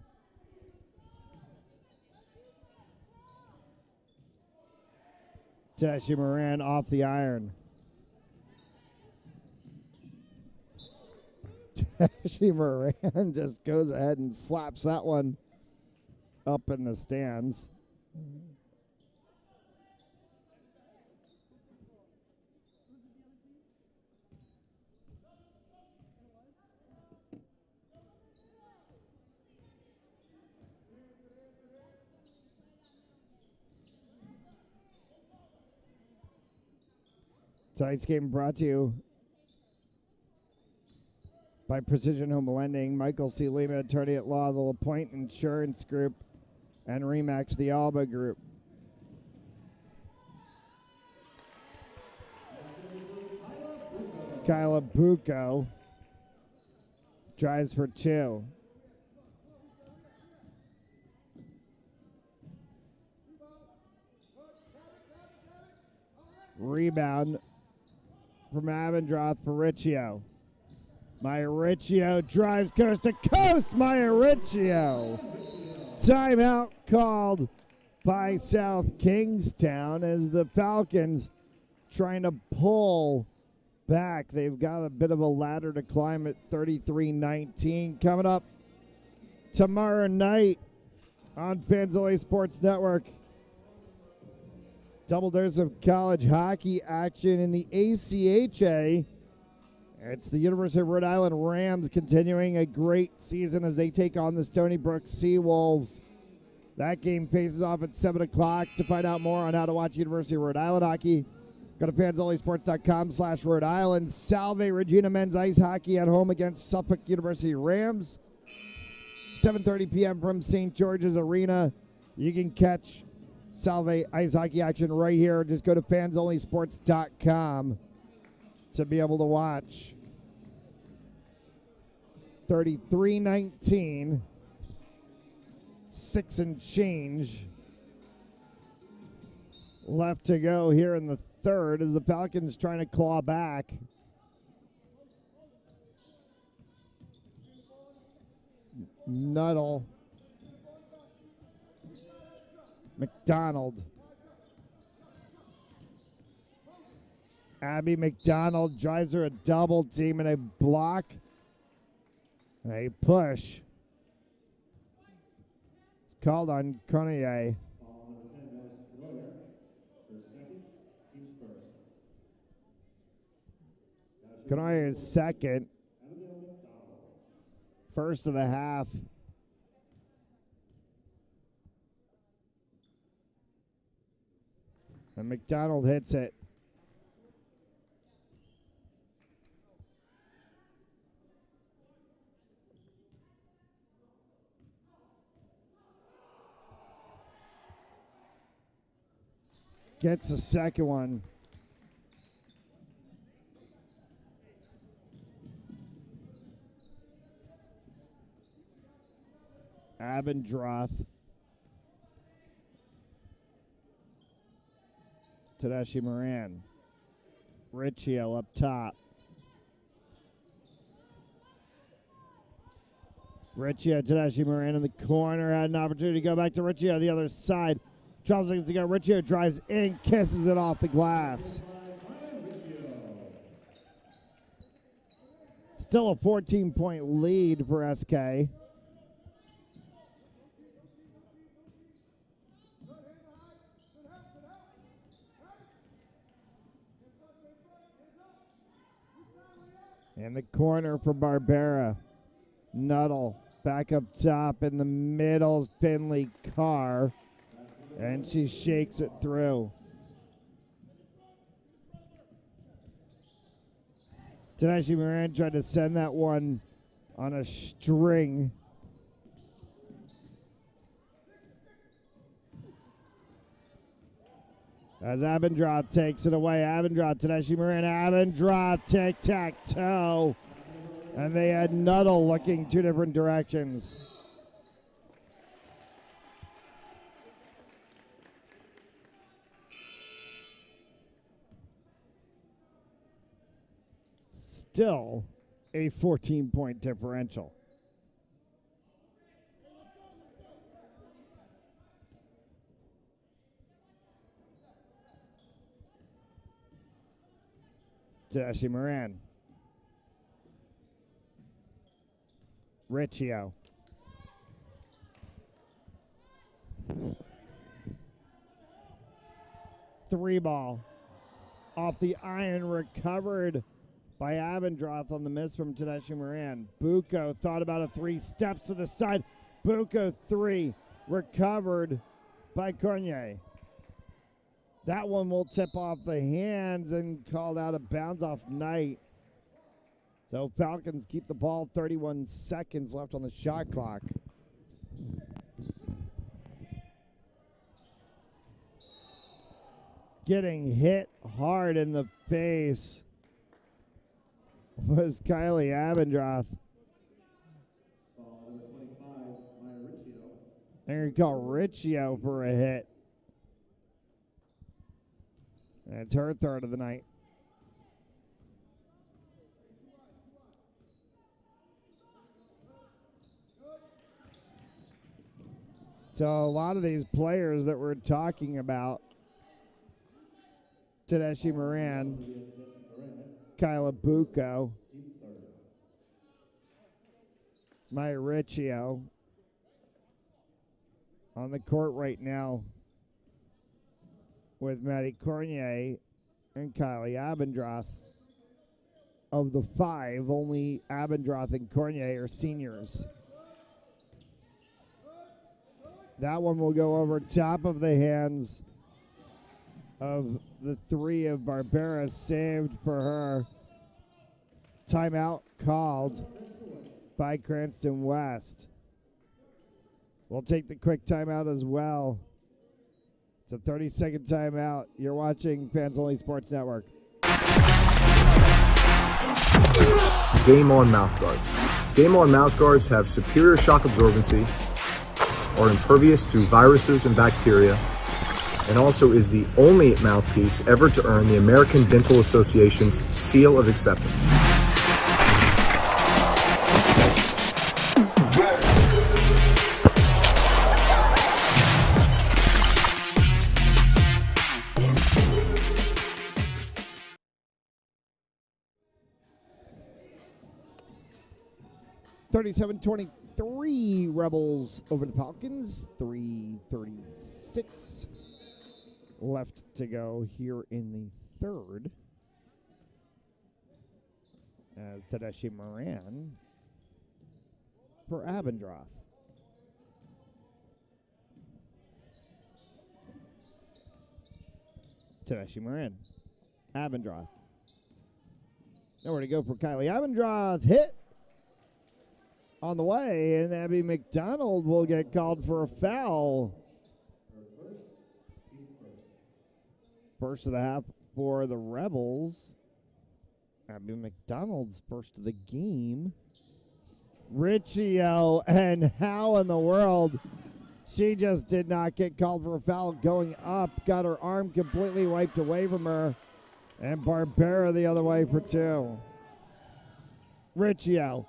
Tedeschi Moran off the iron. Tedeschi Moran just goes ahead and slaps that one up in the stands. Tonight's game brought to you by Precision Home Lending, Michael C. Lima, attorney at law, the LaPointe Insurance Group, and Remax, the Alba Group. Kyla Bucco drives for 2. Rebound from Avendroth for Riccio. Maya Riccio drives coast to coast. Maya Riccio. Timeout called by South Kingstown as the Falcons trying to pull back. They've got a bit of a ladder to climb at 33-19. Coming up tomorrow night on Panzoli Sports Network. Double dose of college hockey action in the ACHA. It's the University of Rhode Island Rams continuing a great season as they take on the Stony Brook Seawolves. That game faces off at 7 o'clock. To find out more on how to watch University of Rhode Island hockey, go to panzolisports.com/Rhode Island. Salve Regina men's ice hockey at home against Suffolk University Rams. 7:30 p.m. from St. George's Arena. You can catch Salve ice hockey action right here. Just go to panzolisports.com to be able to watch. 33-19. 6 and change left to go here in the third as the Falcons trying to claw back. Nuttall. McDonald. Abby McDonald drives her a double team and a block. A push. It's called on Cornier. Cornier is second. First of the half. And McDonald hits it. Gets the second one. Abendroth. Tedeschi Moran. Riccio up top. Riccio, Tedeschi Moran in the corner. Had an opportunity to go back to Riccio the other side. 12 seconds to go. Riccio drives in, kisses it off the glass. Still a 14-point lead for SK. In the corner for Barbera. Nuttall back up top in the middle is Finley Carr. And she shakes it through. Tedeschi Moran tried to send that one on a string. As Abendroth takes it away. Abendroth, Tedeschi Moran, Abendroth, tic-tac-toe. And they had Nuttall looking two different directions. Still a 14-point differential. Tedeschi Moran. Riccio. Three ball. Off the iron, recovered by Abendroth on the miss from Tedeschi Moran. Bucco thought about a three, steps to the side. Bucco three, recovered by Cornier. That one will tip off the hands and called out of bounds off Knight. So Falcons keep the ball, 31 seconds left on the shot clock. Getting hit hard in the face was Kylie Abendroth. They're going to call Riccio for a hit. That's her third of the night. So a lot of these players that we're talking about, Tedeschi Moran, Kyla Bucco, Maya Riccio, on the court right now with Maddie Cornier and Kylie Abendroth. Of the five, only Abendroth and Cornier are seniors. That one will go over top of the hands of the three of Barbera, saved for her. Timeout called by Cranston West. We'll take the quick timeout as well. It's a 30-second timeout. You're watching Fans Only Sports Network. Game On mouthguards. Game On mouthguards have superior shock absorbency, are impervious to viruses and bacteria, and also is the only mouthpiece ever to earn the American Dental Association's seal of acceptance. $37-23 Rebels over the Falcons. 3:36 left to go here in the third. As Tedeschi Moran for Abendroth. Tedeschi Moran. Abendroth. Nowhere to go for Kylie Abendroth. Hit on the way, and Abby McDonald will get called for a foul. First of the half for the Rebels. Abby McDonald's first of the game. Riccio, and how in the world she just did not get called for a foul going up. Got her arm completely wiped away from her. And Barbera the other way for two. Riccio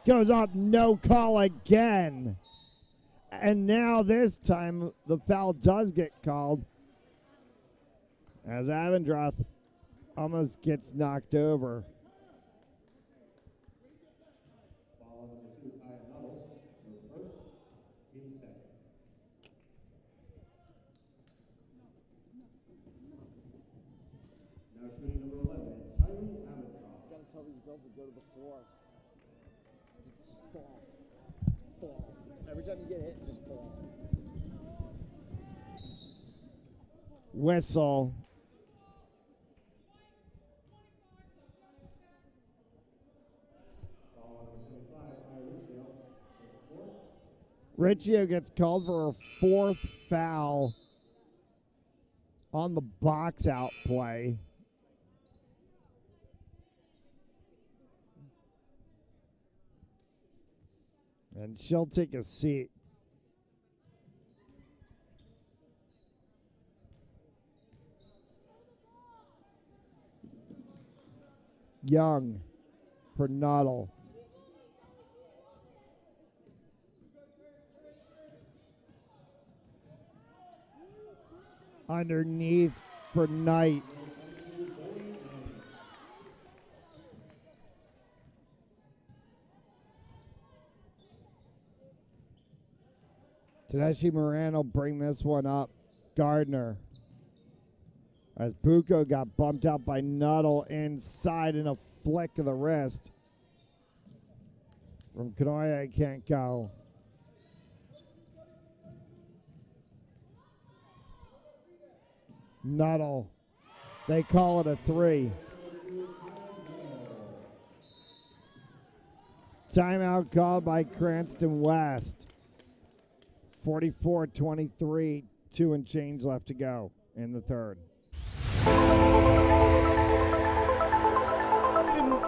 goes up, no call again. And now this time the foul does get called as Abendroth almost gets knocked over. Now shooting number 11, Kylie Abendroth. Gotta tell these girls to go to the floor. Just fall. Fall. Every time you get hit, just fall. Whistle. Riccio gets called for a fourth foul on the box out play. And she'll take a seat. Young for Noddle. Underneath for Knight. Tedeschi Moran will bring this one up. Gardner. As Bucco got bumped out by Nuttall inside in a flick of the wrist. From Kanoya, can't go. Nuttall. They call it a three. Timeout called by Cranston West. 44-23, 2 and change left to go in the third.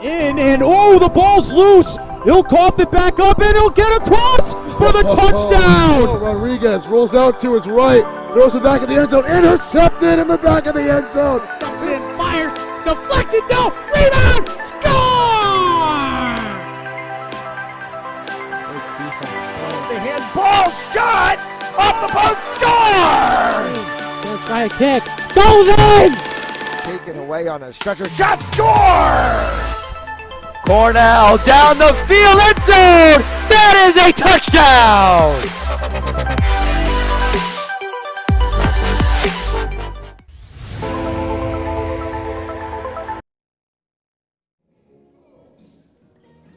And oh, the ball's loose. He'll cough it back up, and he'll get across for the touchdown. Rodriguez rolls out to his right, throws it back in the end zone, intercepted in the back of the end zone. Comes in, fires, deflected, no, rebound, score! The handball shot off the post, score! Gonna try a kick, goes in! Taken away on a stretcher, shot, score! Cornell down the field, end zone! That is a touchdown!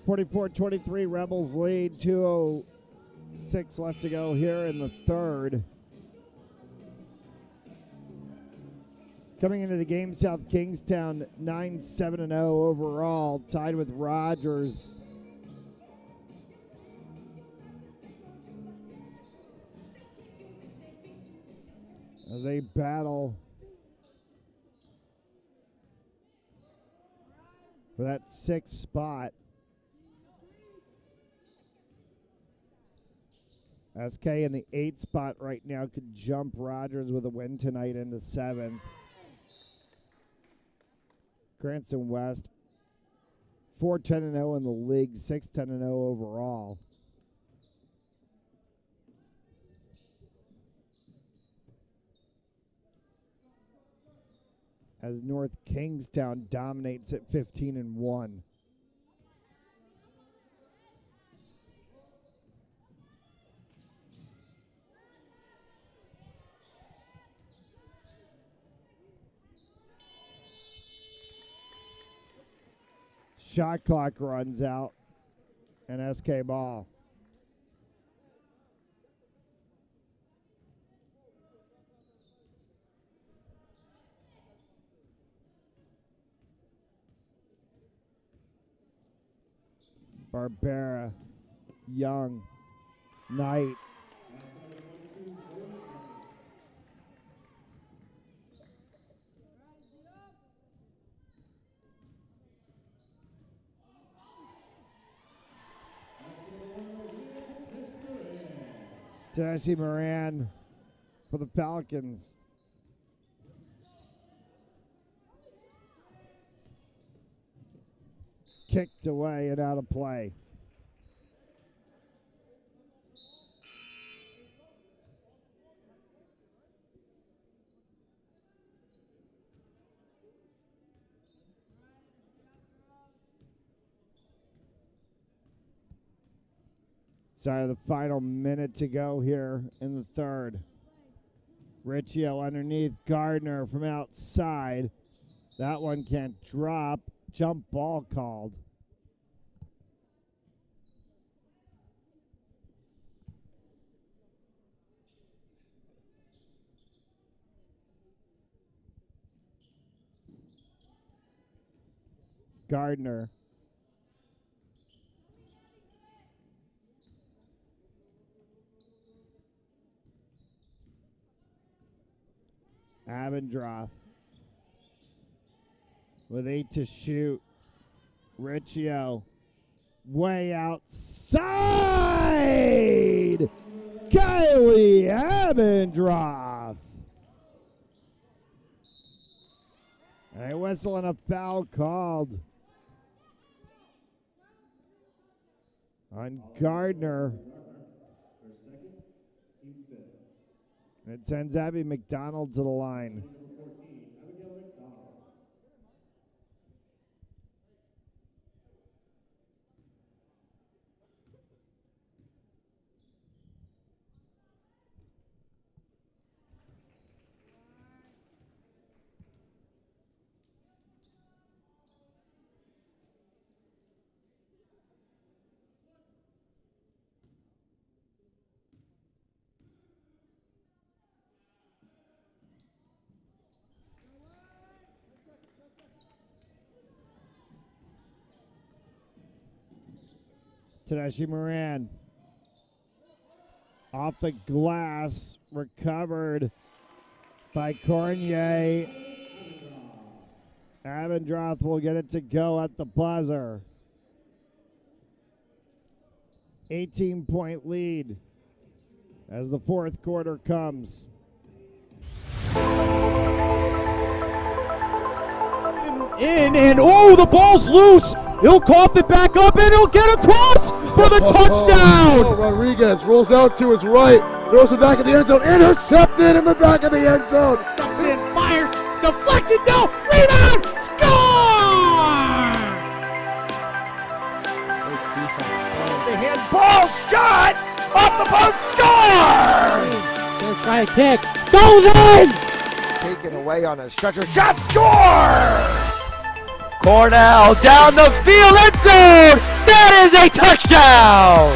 44-23, Rebels lead, 2:06 left to go here in the third. Coming into the game, South Kingstown 9-7-0 overall, tied with Rogers. As they battle for that sixth spot. SK in the 8th spot right now could jump Rogers with a win tonight into 7th. Cranston West 4-10-0 in the league, 6-10-0 overall. As North Kingstown dominates at 15-1. Shot clock runs out, and SK ball. Barbera, Young, Knight. Tennessee Moran for the Falcons. Kicked away and out of play. Sorry, the final minute to go here in the third. Riccio underneath Gardner from outside. That one can't drop. Jump ball called. Gardner. Abendroth with 8 to shoot. Riccio way outside. Kylie Abendroth. A whistle and a foul called on Gardner. It sends Abby McDonald to the line. Tedeschi Moran. Off the glass, recovered by Cornier. Abendroth will get it to go at the buzzer. 18-point lead as the fourth quarter comes. And oh, the ball's loose. He'll cough it back up and he'll get across for the touchdown. Rodriguez rolls out to his right, throws it back in the end zone, intercepted in the back of the end zone. In, fires, deflected, no, rebound, score! The handball shot off the post, score! Let's try a kick, goes in! Taken away on a stretcher shot, score! Cornell down the field, end zone! That is a touchdown!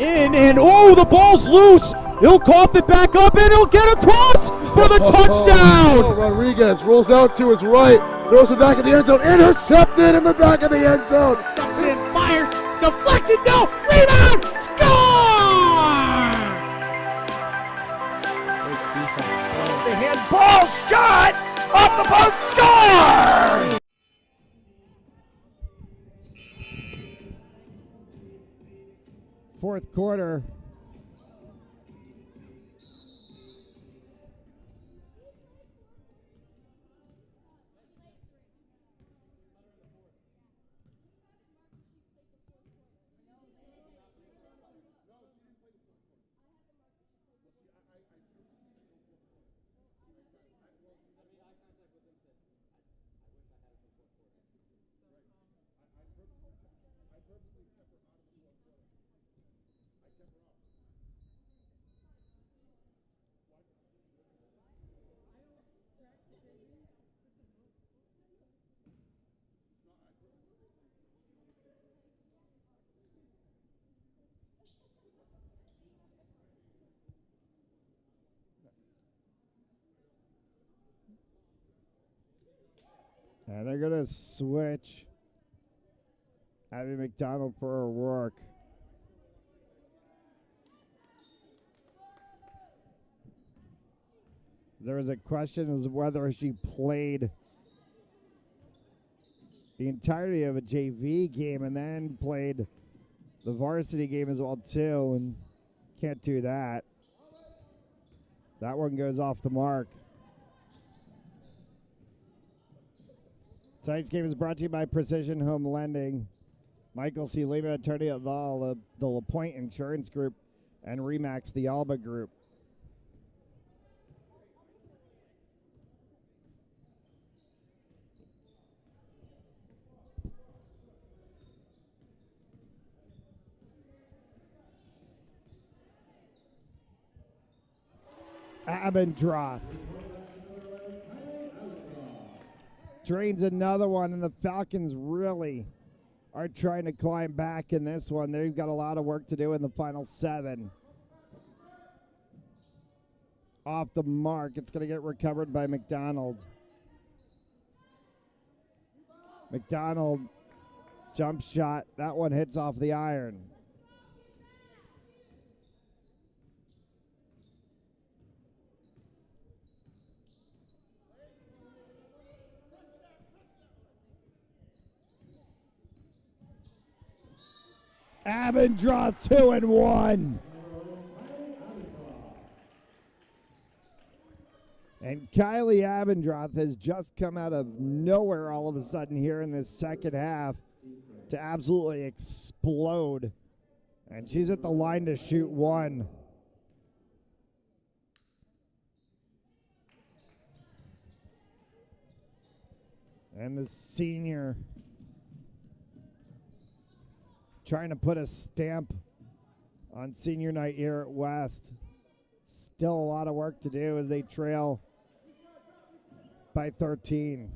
And oh, the ball's loose. He'll cough it back up and he'll get across for the touchdown. Rodriguez rolls out to his right, throws it back in the end zone, intercepted in the back of the end zone. In, fires, deflected, no, rebound, score! The handball shot off the post, score! Fourth quarter. And they're going to switch Abby McDonald for O'Rourke. There was a question as to whether she played the entirety of a JV game and then played the varsity game as well too, and can't do that. That one goes off the mark. Tonight's game is brought to you by Precision Home Lending, Michael C. Lehman, attorney at law, the LaPointe Insurance Group, and Remax, the Alba Group. Abendroth drains another one, and the Falcons really are trying to climb back in this one. They've got a lot of work to do in the final 7. Off the mark, it's going to get recovered by McDonald. McDonald, jump shot, that one hits off the iron. Abendroth 2-1. And Kylie Abendroth has just come out of nowhere all of a sudden here in this second half to absolutely explode. And she's at the line to shoot one. And the senior trying to put a stamp on senior night here at West. Still a lot of work to do as they trail by 13.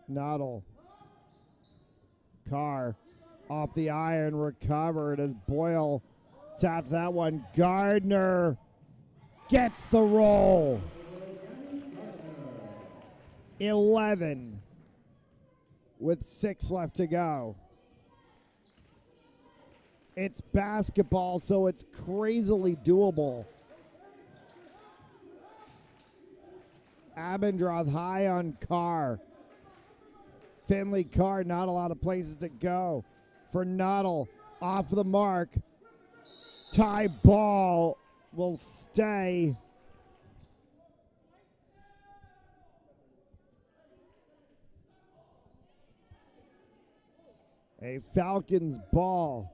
Noddle. Carr off the iron, recovered as Boyle Tapped that one. Gardner gets the roll. 11 with 6 left to go. It's basketball, so it's crazily doable. Abendroth high on Carr. Finley Carr, not a lot of places to go. For Nuttall, off the mark. Tie ball will stay. A Falcons ball.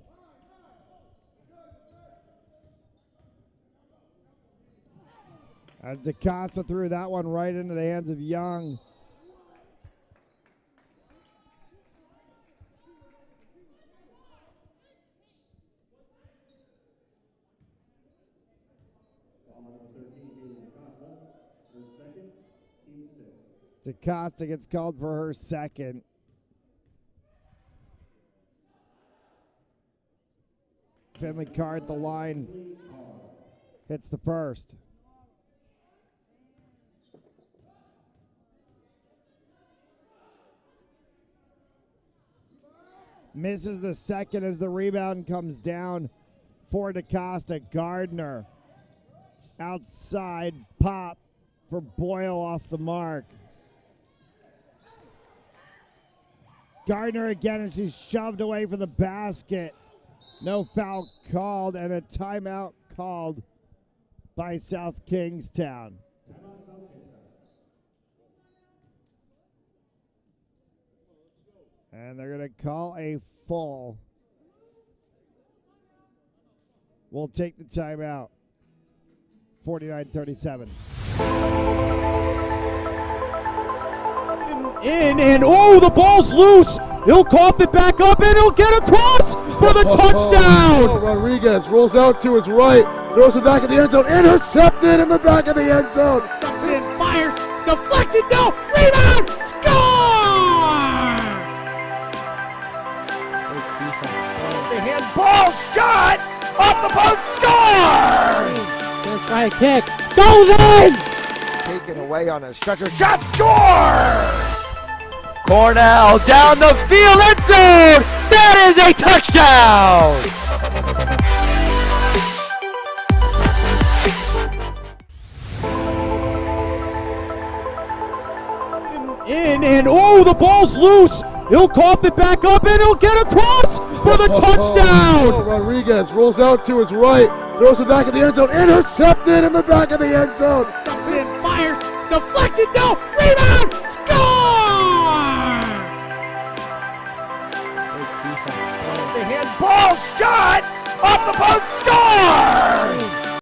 As DaCosta threw that one right into the hands of Young. DaCosta gets called for her second. Finley Carr at the line. Hits the first. Misses the second as the rebound comes down for DaCosta. Gardner outside pop for Boyle off the mark. Gardner again, and she's shoved away from the basket. No foul called, and a timeout called by South Kingstown. And they're going to call a full. We'll take the timeout. 49-37. In, and oh, the ball's loose. He'll cough it back up, and he'll get across for the touchdown. Oh, Rodriguez rolls out to his right, throws it back in the end zone, intercepted in the back of the end zone. Cranston fires, deflected, no, rebound, score! The handball shot off the post, score! First try kick, goes in! Taken away on a stretcher, shot, score! Cornell down the field, end zone! That is a touchdown! In, and oh, the ball's loose. He'll cough it back up, and he'll get across for the touchdown. Oh, Rodriguez rolls out to his right, throws it back in the end zone, intercepted in the back of the end zone. Cranston fires, deflected, no, rebound, score! The handball shot off the post, score!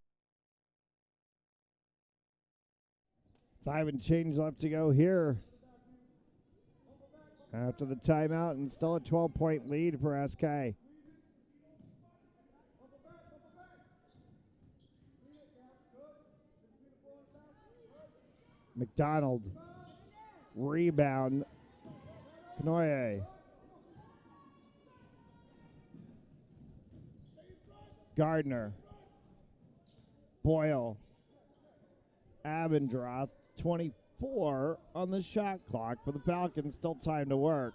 5 and change left to go here. After the timeout, and still a 12-point lead for SK. McDonald. Rebound. Knoye. Gardner. Boyle. Abendroth. 24 on the shot clock for the Falcons. Still time to work.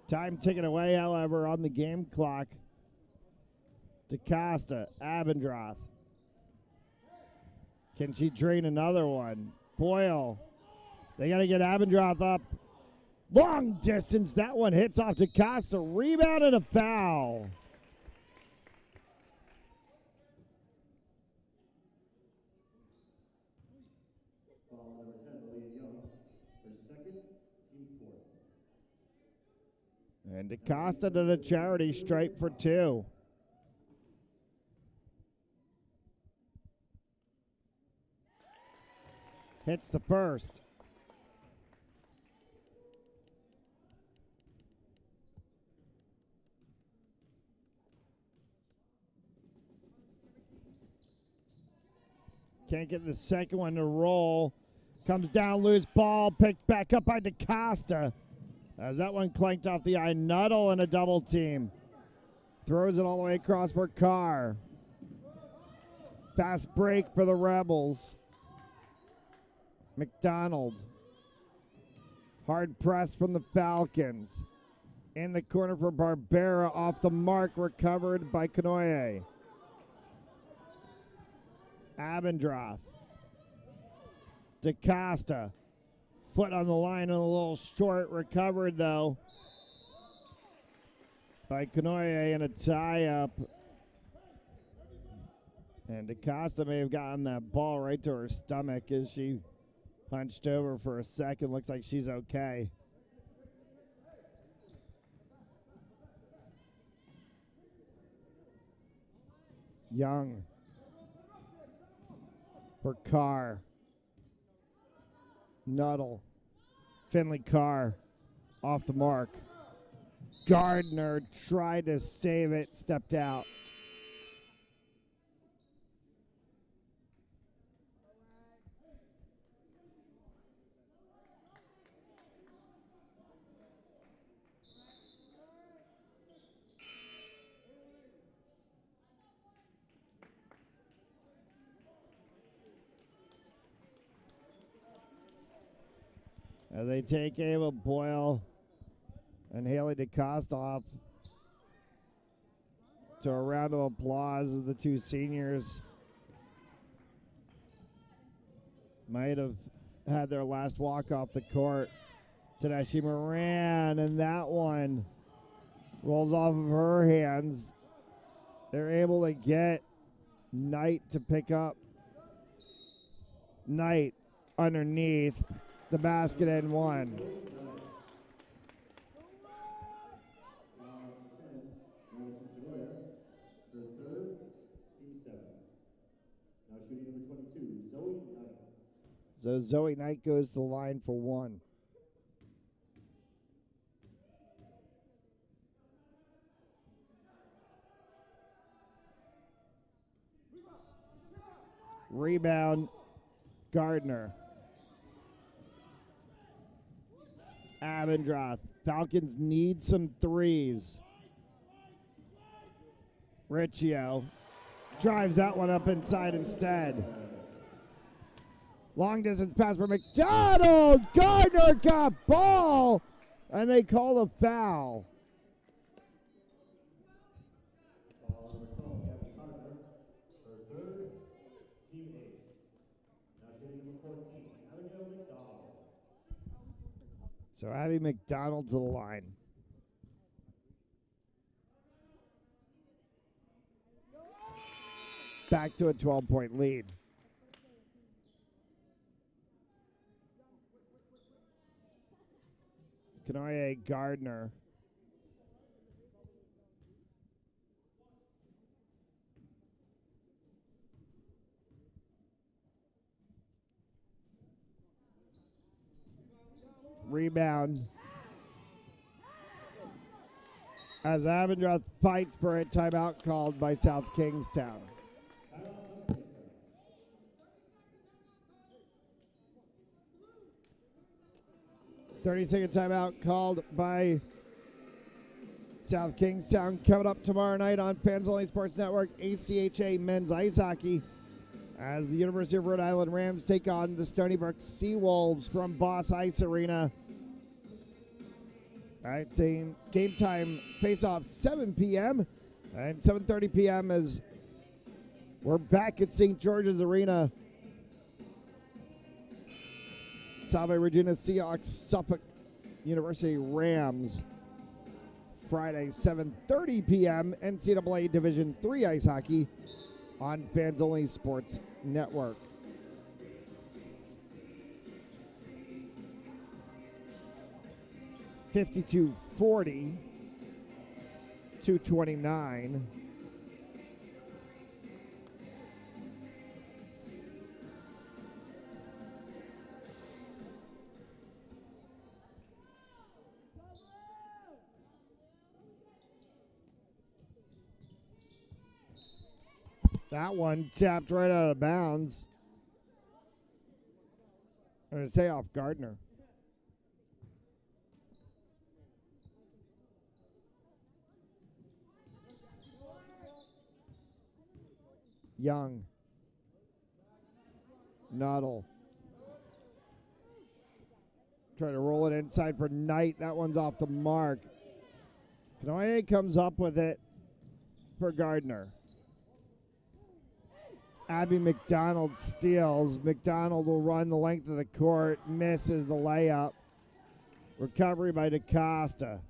Time ticking away, however, on the game clock. DaCosta, Abendroth. Can she drain another one? Boyle. They got to get Abendroth up. Long distance. That one hits off DaCosta. Rebound and a foul. And DaCosta to the charity stripe for 2. Hits the first. Can't get the second one to roll. Comes down, loose ball, picked back up by DaCosta. As that one clanked off the eye, Nuttall and a double team. Throws it all the way across for Carr. Fast break for the Rebels. McDonald. Hard press from the Falcons. In the corner for Barbera, off the mark, recovered by Kanoye. Abendroth. DaCosta. Foot on the line and a little short, recovered though by Kanoye, and a tie-up. And DaCosta may have gotten that ball right to her stomach as she hunched over for a second. Looks like she's okay. Young for Carr. Nuttall. Finley Carr off the mark. Gardner tried to save it, stepped out. As they take Ava Boyle and Haley DaCosta off to a round of applause as the two seniors might have had their last walk off the court. Tedeschi Moran, and that one rolls off of her hands. They're able to get Knight to pick up. Knight underneath the basket and one. So Zoe Knight goes to the line for one. Rebound, Gardner. Abendroth. Falcons need some threes. Riccio drives that one up inside instead. Long distance pass for McDonald. Gardner got ball, and they call a foul. So Abby McDonald to the line. Back to a 12-point lead. Kanoye Gardner. Rebound. As Abendroth fights for a timeout called by South Kingstown. .30-second timeout called by South Kingstown. Coming up tomorrow night on Fans Only Sports Network, ACHA men's ice hockey, as the University of Rhode Island Rams take on the Stony Brook Seawolves from Boss Ice Arena. All right, game time face-off 7 p.m. and 7:30 p.m. as we're back at St. George's Arena. Salve Regina Seahawks, Suffolk University Rams. Friday, 7:30 p.m. NCAA Division III ice hockey on Fans Only Sports Network. .52-40, 2:29. That one tapped right out of bounds. I'm going to say off Gardner. Young. Nuttall. Try to roll it inside for Knight. That one's off the mark. Kanoye comes up with it for Gardner. Abby McDonald steals. McDonald will run the length of the court. Misses the layup. Recovery by DaCosta.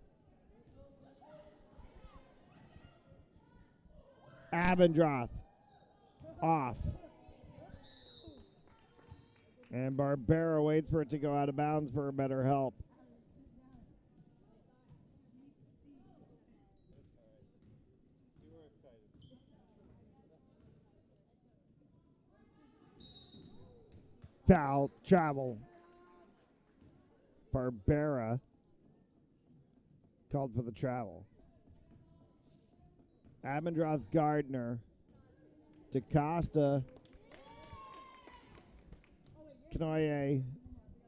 Abendroth off. And Barbera waits for it to go out of bounds for better help. Foul, travel. Barbera called for the travel. Abendroth, Gardner, DaCosta, Kanoye,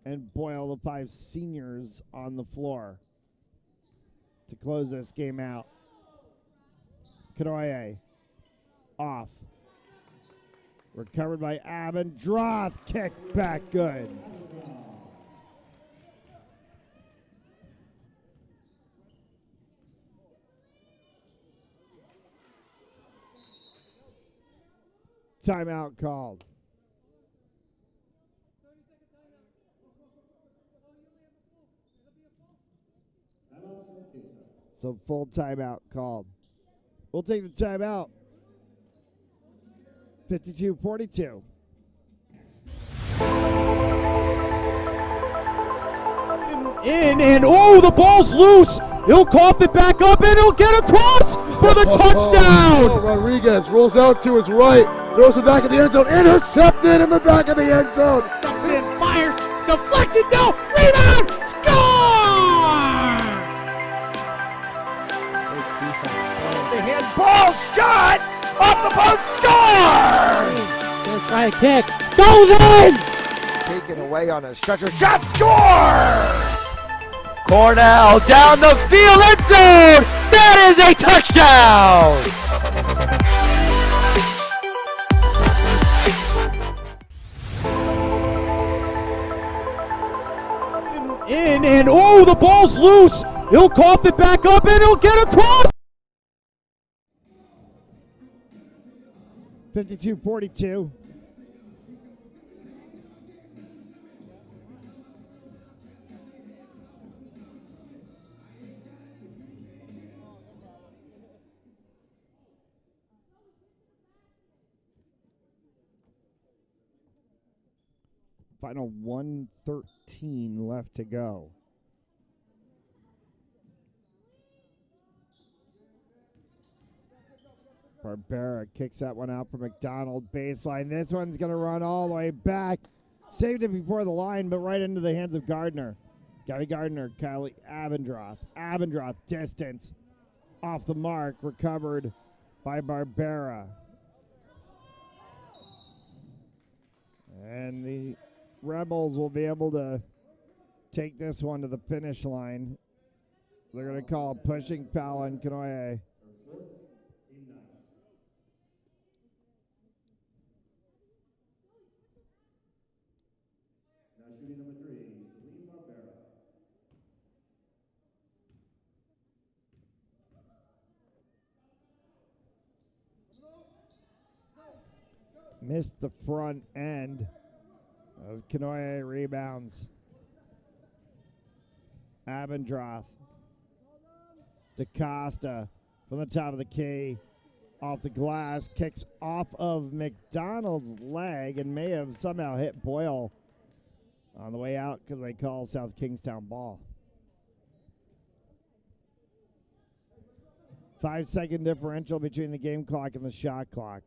and Boyle, the 5 seniors on the floor to close this game out. Kanoye off. Recovered by Abendroth. Kick back good. Timeout called. So full timeout called. We'll take the timeout. 52-42. And oh, the ball's loose. He'll cough it back up and he'll get across for the touchdown. Rodriguez rolls out to his right, throws it back in the end zone, intercepted in the back of the end zone. Comes in, fires, deflected, no, rebound, score! The handball shot off the post, score! Let's try a kick, goes in! Taken away on a stretcher shot, score! Cornell down the field, end zone! That is a touchdown! And oh, the ball's loose. He'll cough it back up and he'll get across. 52-42. Final 1:13 left to go. Barbera kicks that one out for McDonald. Baseline. This one's going to run all the way back. Saved it before the line, but right into the hands of Gardner. Gabby Gardner, Kylie Abendroth. Abendroth, distance. Off the mark. Recovered by Barbera. And the Rebels will be able to take this one to the finish line. They're going to call a pushing foul on Kanoye. Missed the front end. As Kanoye rebounds. Abendroth. DaCosta from the top of the key. Off the glass. Kicks off of McDonald's leg and may have somehow hit Boyle on the way out because they call South Kingstown ball. 5-second differential between the game clock and the shot clock.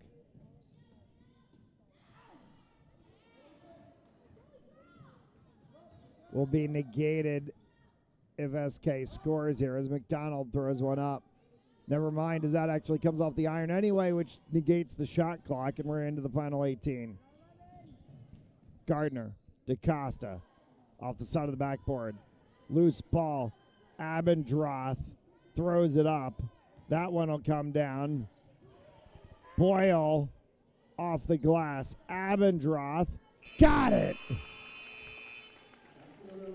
Will be negated if SK scores here as McDonald throws one up. Never mind, as that actually comes off the iron anyway, which negates the shot clock, and we're into the final 18. Gardner, DaCosta, off the side of the backboard. Loose ball. Abendroth throws it up. That one will come down. Boyle off the glass. Abendroth got it.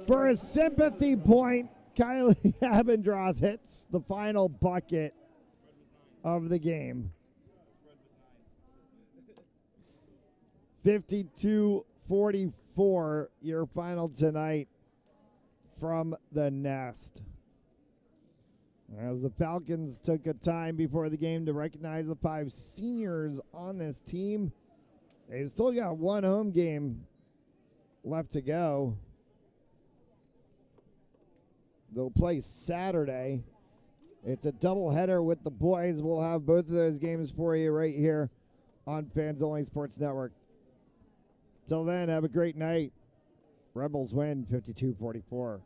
For a sympathy point, Kylie Abendroth hits the final bucket of the game. 52-44, your final tonight from the Nest. As the Falcons took a time before the game to recognize the 5 seniors on this team, they've still got one home game left to go. They'll play Saturday. It's a doubleheader with the boys. We'll have both of those games for you right here on Fans Only Sports Network. Till then, have a great night. Rebels win 52-44.